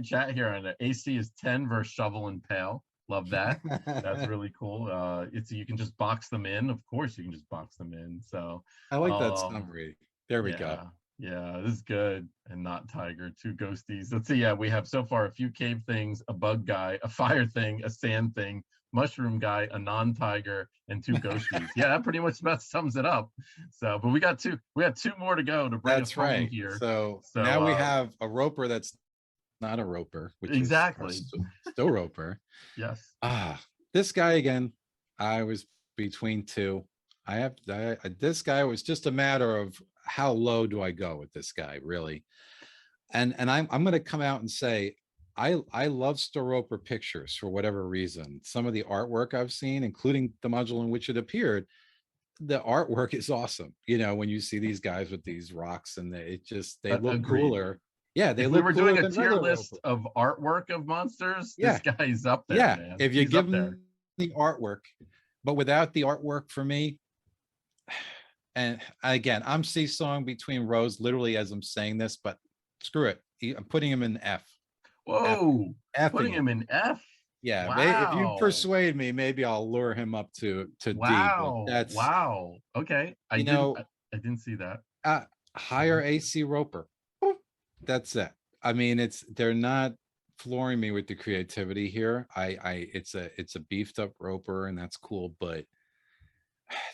chat here on it. AC is 10 versus shovel and pail. Love that. That's really cool. It's, you can just box them in. Of course you can just box them in. So I like that summary. There we go. Yeah, this is good. And not tiger, 2 ghosties. Let's see. Yeah, we have so far a few cave things, a bug guy, a fire thing, a sand thing, mushroom guy, a non-tiger, and 2 ghosties. Yeah, that pretty much sums it up. So, but we got 2 more to go to bring us home here. So now we have a roper that's not a roper, which is still roper. Yes. This guy again, I was between 2. This guy was just a matter of how low do I go with this guy, really. And I'm going to come out and say I love Storoper pictures for whatever reason. Some of the artwork I've seen, including the module in which it appeared, the artwork is awesome. You know, when you see these guys with these rocks, and they look cooler. Yeah, they look. We were doing a tier list of artwork of monsters. This guy's up there. Man. If you give him the artwork, but without the artwork, for me. And again, I'm seesawing between rows, literally as I'm saying this, but screw it. I'm putting him in F. Whoa, putting him in F. Yeah, if you persuade me, maybe I'll lure him up to D. But that's okay. I didn't see that. Higher AC roper. That's it. I mean, they're not flooring me with the creativity here. It's a beefed up roper, and that's cool, but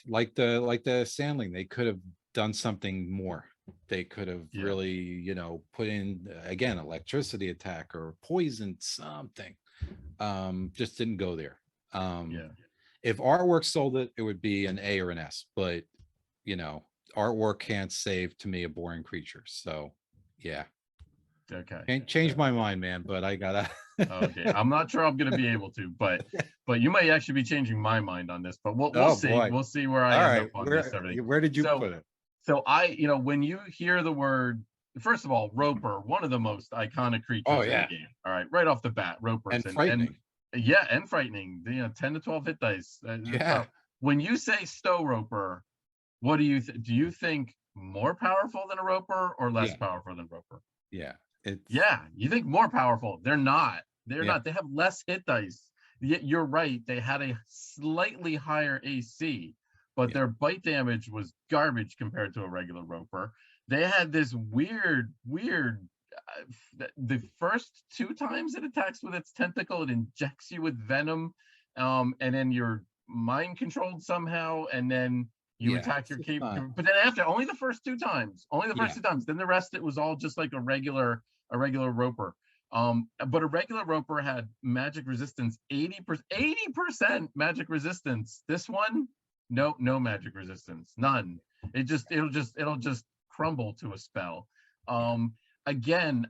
like the sandling, they could have done something more. They could have really, you know, put in again electricity attack or poison something. Just didn't go there. If artwork sold it, it would be an A or an S, but you know, artwork can't save, to me, a boring creature. So yeah. Okay. Change my mind, man, but I gotta. Okay. I'm not sure I'm gonna be able to, but you might actually be changing my mind on this, but we'll Oh see. boy. We'll see where I All end right. up on this everything. Where did you So put it? when you hear the word, first of all, Roper, one of the most iconic Oh creatures in the yeah. game. All right, right off the bat, Ropers And frightening. yeah, and frightening. 10 to 12 hit dice. It's Yeah. tough. When you say Stow Roper, what do you think more powerful than a Roper or less Yeah. powerful than Roper? Yeah. It's Yeah, you think more powerful. They're not. They're yeah. not. They have less hit dice. Yet you're right. They had a slightly higher AC, but Yeah. their bite damage was garbage compared to a regular Roper. They had this weird. The first two times it attacks with its tentacle, it injects you with venom, and then you're mind controlled somehow, and then you Yeah. attack It's your just cape. not. But then after, only the first two times, Yeah. then the rest, it was all just like a regular Roper. But a regular Roper had magic resistance, 80% magic resistance. This one, no magic resistance, none. It'll just crumble to a spell. Yeah. Again,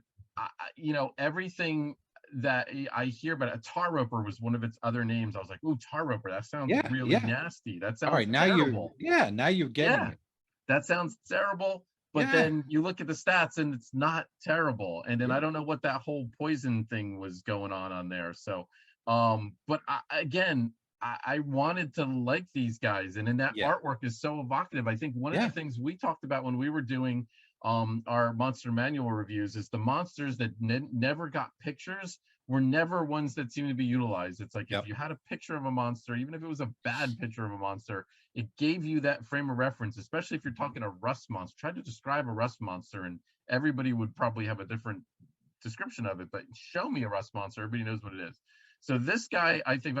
everything that I hear, but a Tar Roper was one of its other names. I was like, ooh, Tar Roper, that sounds Yeah. really Yeah. nasty. That All sounds right. terrible. Now you're getting Yeah, it. that sounds terrible. But Yeah. then you look at the stats and it's not terrible. And then I Yeah. don't know what that whole poison thing was going on there. So, but again, I wanted to like these guys, and then that Yeah. artwork is so evocative. I think one of the Yeah. things we talked about when we were doing our monster manual reviews is the monsters that never got pictures were never ones that seem to be utilized. It's like Yep. if you had a picture of a monster, even if it was a bad picture of a monster, it gave you that frame of reference, especially if you're talking a rust monster. Try to describe a rust monster, and everybody would probably have a different description of it, but show me a rust monster, everybody knows what it is. So this guy, I think,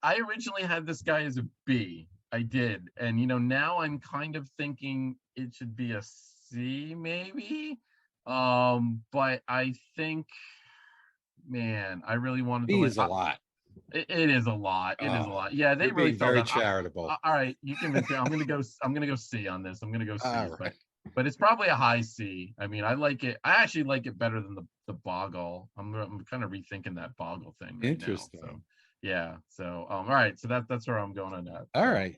I originally had this guy as a B. I did. And, now I'm kind of thinking it should be a C, maybe. But I think, man, I really wanted to B like, is a lot. it is a lot. It is a Oh, lot. Yeah, they you're really being fell very down. charitable. All right, you convinced me. I'm gonna go C on this. I'm gonna go C. All right. But it's probably a high C. I mean, I like it. I actually like it better than the boggle. I'm kind of rethinking that boggle thing right Interesting. now. So yeah. So all right. So that's where I'm going on that. All So. right.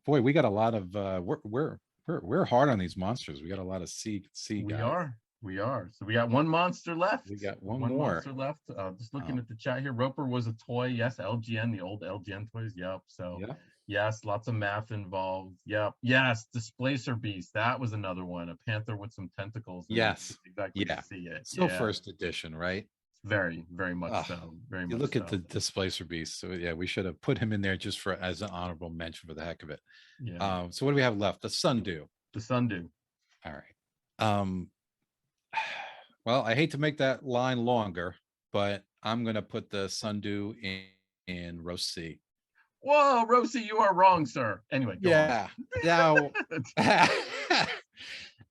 Boy, we got a lot of we're hard on these monsters. We got a lot of C guys. We are. So we got one monster left. We got one One more. monster left. Just looking Oh. at the chat here. Roper was a toy. Yes, LGN, the old LGN toys. Yep. So Yeah. yes, lots of math involved. Yep. Yes, Displacer Beast. That was another one. A panther with some tentacles. Yes. Exactly. Yeah. See it. Still Yeah. first edition, right? Very, very much Ugh. so. Very You much look so. at the Displacer Beast. So yeah, we should have put him in there just for as an honorable mention for the heck of it. Yeah. So what do we have left? The Sundew. The sundew. All right. Well, I hate to make that line longer, but I'm gonna put the Sundew in row C. Whoa, Rosie, you are wrong, sir. Anyway, go on. Now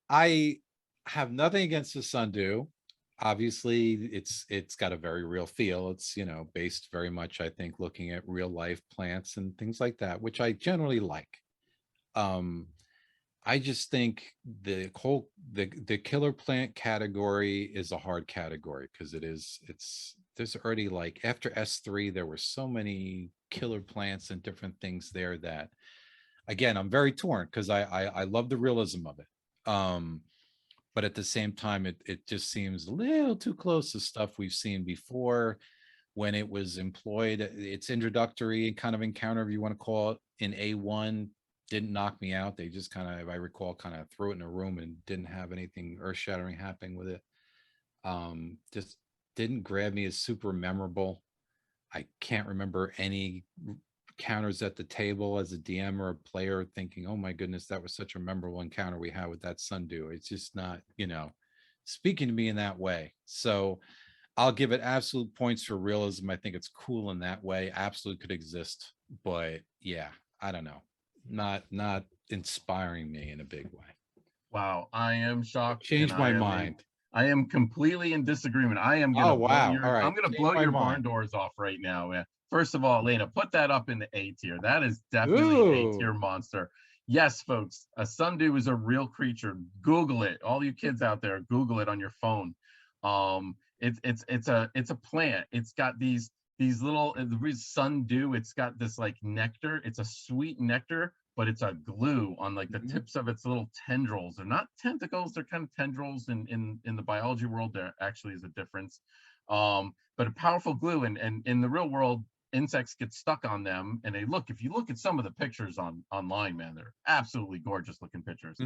I have nothing against the Sundew. Obviously, it's got a very real feel. It's based very much, I think, looking at real life plants and things like that, which I generally like. I just think the killer plant category is a hard category because there's already, like, after S3 there were so many killer plants and different things there that, again, I'm very torn because I love the realism of it. But at the same time, it just seems a little too close to stuff we've seen before when it was employed. Its introductory kind of encounter, if you want to call it, in A1 didn't knock me out. They just kind of, if I recall, kind of threw it in a room and didn't have anything earth-shattering happening with it. Just didn't grab me as super memorable. I can't remember any counters at the table as a DM or a player thinking, oh my goodness, that was such a memorable encounter we had with that Sundew. It's just not, speaking to me in that way. So I'll give it absolute points for realism. I think it's cool in that way. Absolutely could exist, but yeah, I don't know. Not inspiring me in a big way. Wow, I am shocked. Change my mind. I am completely in disagreement. I am Oh gonna wow! All right, I'm gonna blow your barn doors off right now, man. First of all, Elena, put that up in the A tier. That is definitely an A tier monster. Yes, folks, a sundew is a real creature. Google it. All you kids out there, Google it on your phone. It's a plant. It's got these little sundew. It's got this like nectar. It's a sweet nectar, but it's a glue on like the tips of its little tendrils. They're not tentacles. They're kind of tendrils. In the biology world, there actually is a difference. But a powerful glue, and in the real world, insects get stuck on them, and if you look at some of the pictures online, man, they're absolutely gorgeous looking pictures.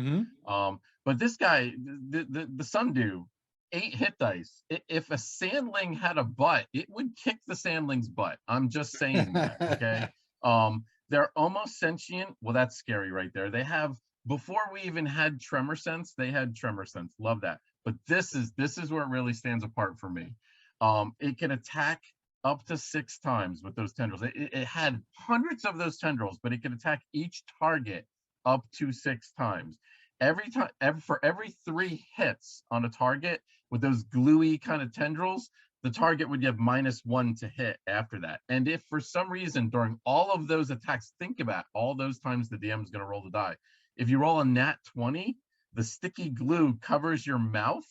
But this guy, the sundew, 8 hit dice. If a sandling had a butt, it would kick the sandling's butt. I'm just saying that. Okay. They're almost sentient. Well, that's scary right there. They have, before we even had tremor sense, they had tremor sense. Love that. But this is where it really stands apart for me. It can attack up to 6 times with those tendrils. It had hundreds of those tendrils, but it can attack each target up to 6 times. For every 3 hits on a target with those gluey kind of tendrils, the target would get -1 to hit after that. And if for some reason during all of those attacks, think about all those times the DM is going to roll the die. If you roll a nat 20, the sticky glue covers your mouth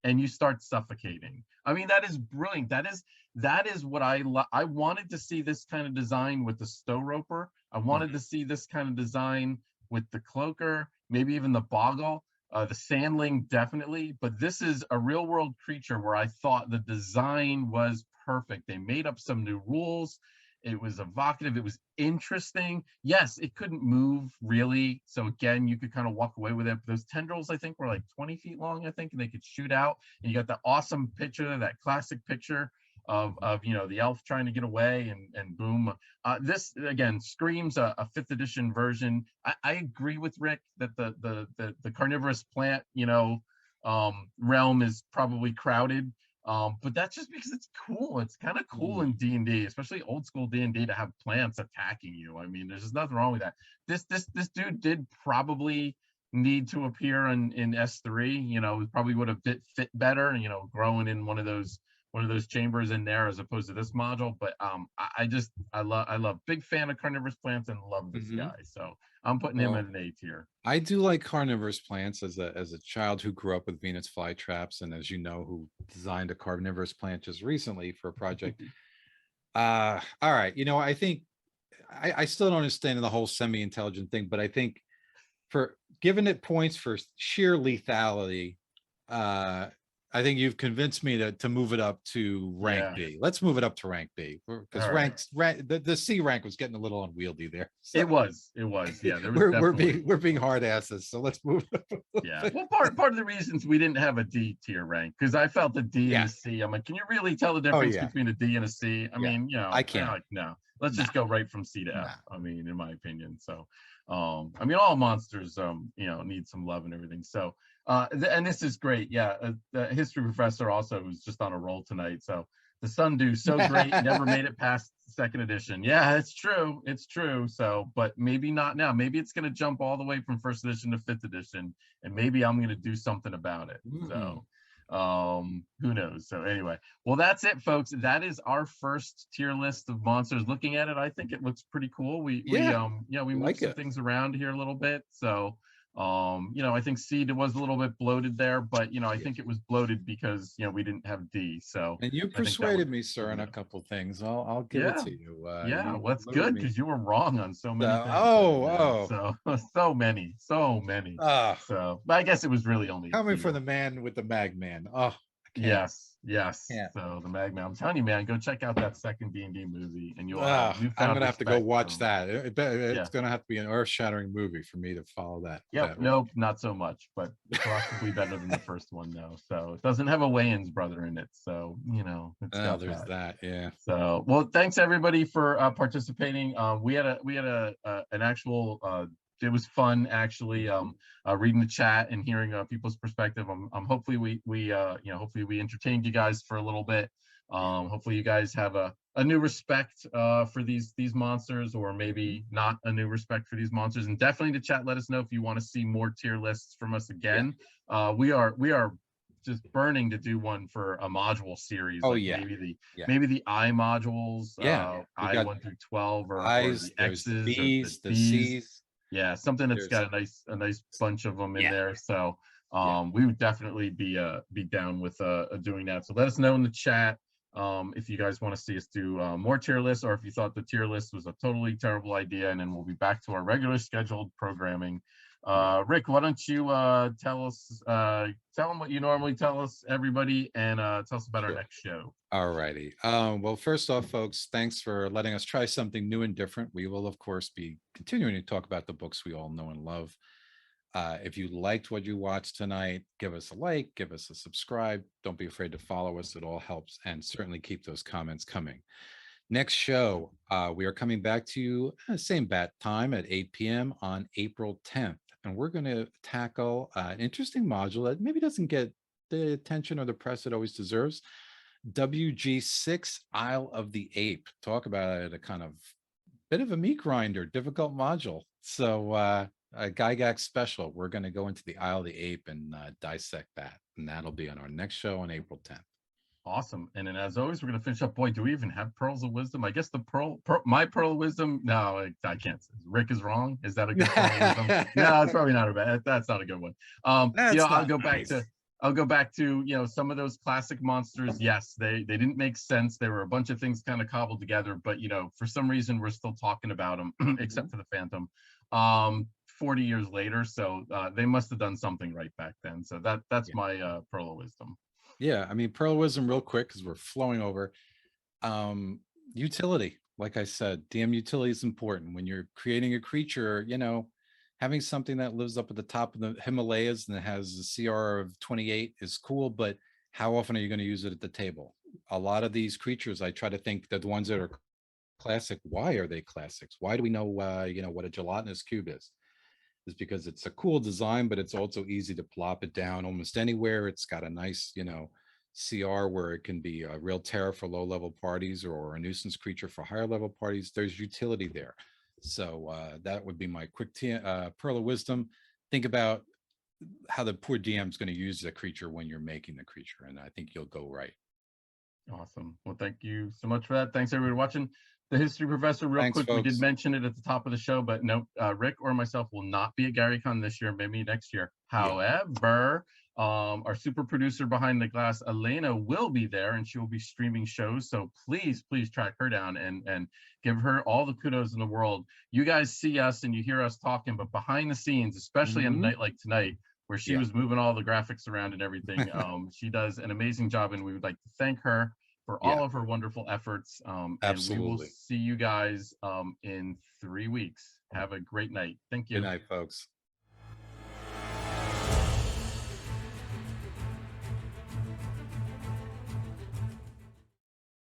and you start suffocating. I mean, that is brilliant. That is what I wanted to see, this kind of design with the stow roper. I wanted to see this kind of design with the cloaker, maybe even the boggle, the sandling, definitely. But this is a real world creature where I thought the design was perfect. They made up some new rules. It was evocative. It was interesting. Yes, it couldn't move really. So again, you could kind of walk away with it. But those tendrils, I think, were like 20 feet long, I think, and they could shoot out. And you got that awesome picture, that classic picture of the elf trying to get away, and boom. This again screams a 5th edition version. I agree with Rick that the carnivorous plant realm is probably crowded. But that's just because it's cool. It's kind of cool in D&D, especially old school D&D, to have plants attacking you. I mean, there's just nothing wrong with that. This dude did probably need to appear in S3. Probably would have fit better, growing in one of those chambers in there as opposed to this module. But I love big fan of carnivorous plants and love this guy. So I'm putting him in an A tier. I do like carnivorous plants as a child who grew up with Venus flytraps, and as you know, who designed a carnivorous plant just recently for a project. All right, I think I still don't understand the whole semi-intelligent thing, but I think for giving it points for sheer lethality, I think you've convinced me to move it up to rank B. Let's move it up to rank B, because the C rank was getting a little unwieldy there. So. It was. Yeah, there was we're being hard asses. So let's move it up. Yeah. Well, part of the reasons we didn't have a D tier rank, because I felt the D and the C. I'm like, can you really tell the difference between a D and a C? I mean, I can't. Like, no, let's just go right from C to F. I mean, in my opinion. So, I mean, all monsters, need some love and everything. So. And this is great. Yeah, the history professor also was just on a roll tonight. So the sundew, so great, never made it past 2nd edition. Yeah, it's true. So, but maybe not now. Maybe it's going to jump all the way from 1st edition to 5th edition, and maybe I'm going to do something about it. So, who knows? So anyway, well, that's it, folks. That is our first tier list of monsters. Looking at it, I think it looks pretty cool. We moved some things around here a little bit. So. I think C was a little bit bloated there, but I think it was bloated because we didn't have D. So and you persuaded me, sir, in a couple things. I'll give it to you. Well, that's good, because you were wrong on so many things. So many. So, but I guess it was really only coming from the man with the magman. Yes. So the magman. I'm telling you, man, go check out that second D&D movie, and you'll. I'm gonna have to go watch that. It's gonna have to be an earth-shattering movie for me to follow that. Yep. Nope, not so much, but possibly better than the first one, though. So it doesn't have a Wayans brother in it, so it's got there's that. Yeah. So well, thanks everybody for participating. We had an actual. It was fun actually reading the chat and hearing people's perspective. Hopefully we entertained you guys for a little bit. Hopefully you guys have a new respect for these monsters, or maybe not a new respect for these monsters. And definitely to chat, let us know if you want to see more tier lists from us again. We are just burning to do one for a module series. Maybe the I modules. I 1 through 12, or the X's, the B's, the C's. Yeah, something that's got a nice bunch of them in there. So we would definitely be down with doing that. So let us know in the chat if you guys want to see us do more tier lists, or if you thought the tier list was a totally terrible idea, and then we'll be back to our regular scheduled programming. Rick, why don't you tell them what you normally tell us, everybody, and tell us about our next show. All righty. Well, first off, folks, thanks for letting us try something new and different. We will, of course, be continuing to talk about the books we all know and love. If you liked what you watched tonight, give us a like, give us a subscribe. Don't be afraid to follow us. It all helps. And certainly keep those comments coming. Next show, we are coming back to you same bat time at 8 p.m. on April 10th. And we're going to tackle an interesting module that maybe doesn't get the attention or the press it always deserves. WG6 Isle of the Ape. Talk about it, a kind of bit of a meat grinder, difficult module. So a Gygax special. We're going to go into the Isle of the Ape and dissect that. And that'll be on our next show on April 10th. Awesome. And then as always, we're going to finish up. Boy, do we even have pearls of wisdom? I guess the my pearl of wisdom. No, I can't say. Rick is wrong. Is that a good pearl of wisdom? No, it's probably not a bad. That's not a good one. I'll go back to some of those classic monsters. Yes, they didn't make sense. There were a bunch of things kind of cobbled together, but for some reason we're still talking about them, except for the Phantom. 40 years later, so they must have done something right back then. So that's my pearl of wisdom. Yeah, I mean, pearl of wisdom real quick because we're flowing over. Utility, like I said, DM utility is important when you're creating a creature. Having something that lives up at the top of the Himalayas and that has a CR of 28 is cool, but how often are you going to use it at the table? A lot of these creatures, I try to think that the ones that are classic, why are they classics? Why do we know, what a gelatinous cube is because it's a cool design, but it's also easy to plop it down almost anywhere. It's got a nice, CR where it can be a real terror for low level parties or a nuisance creature for higher level parties. There's utility there. So that would be my quick pearl of wisdom. Think about how the poor DM is going to use the creature when you're making the creature. And I think you'll go right. Awesome. Well, thank you so much for that. Thanks everybody watching. The History Professor, real quick, folks. We did mention it at the top of the show, but no, Rick or myself will not be at GaryCon this year, maybe next year. However, our super producer behind the glass, Elena, will be there, and she will be streaming shows. So please track her down and give her all the kudos in the world. You guys see us and you hear us talking, but behind the scenes, especially on a night like tonight, where she was moving all the graphics around and everything, she does an amazing job, and we would like to thank her for all of her wonderful efforts. And we will see you guys in 3 weeks. Have a great night. Thank you. Good night, folks.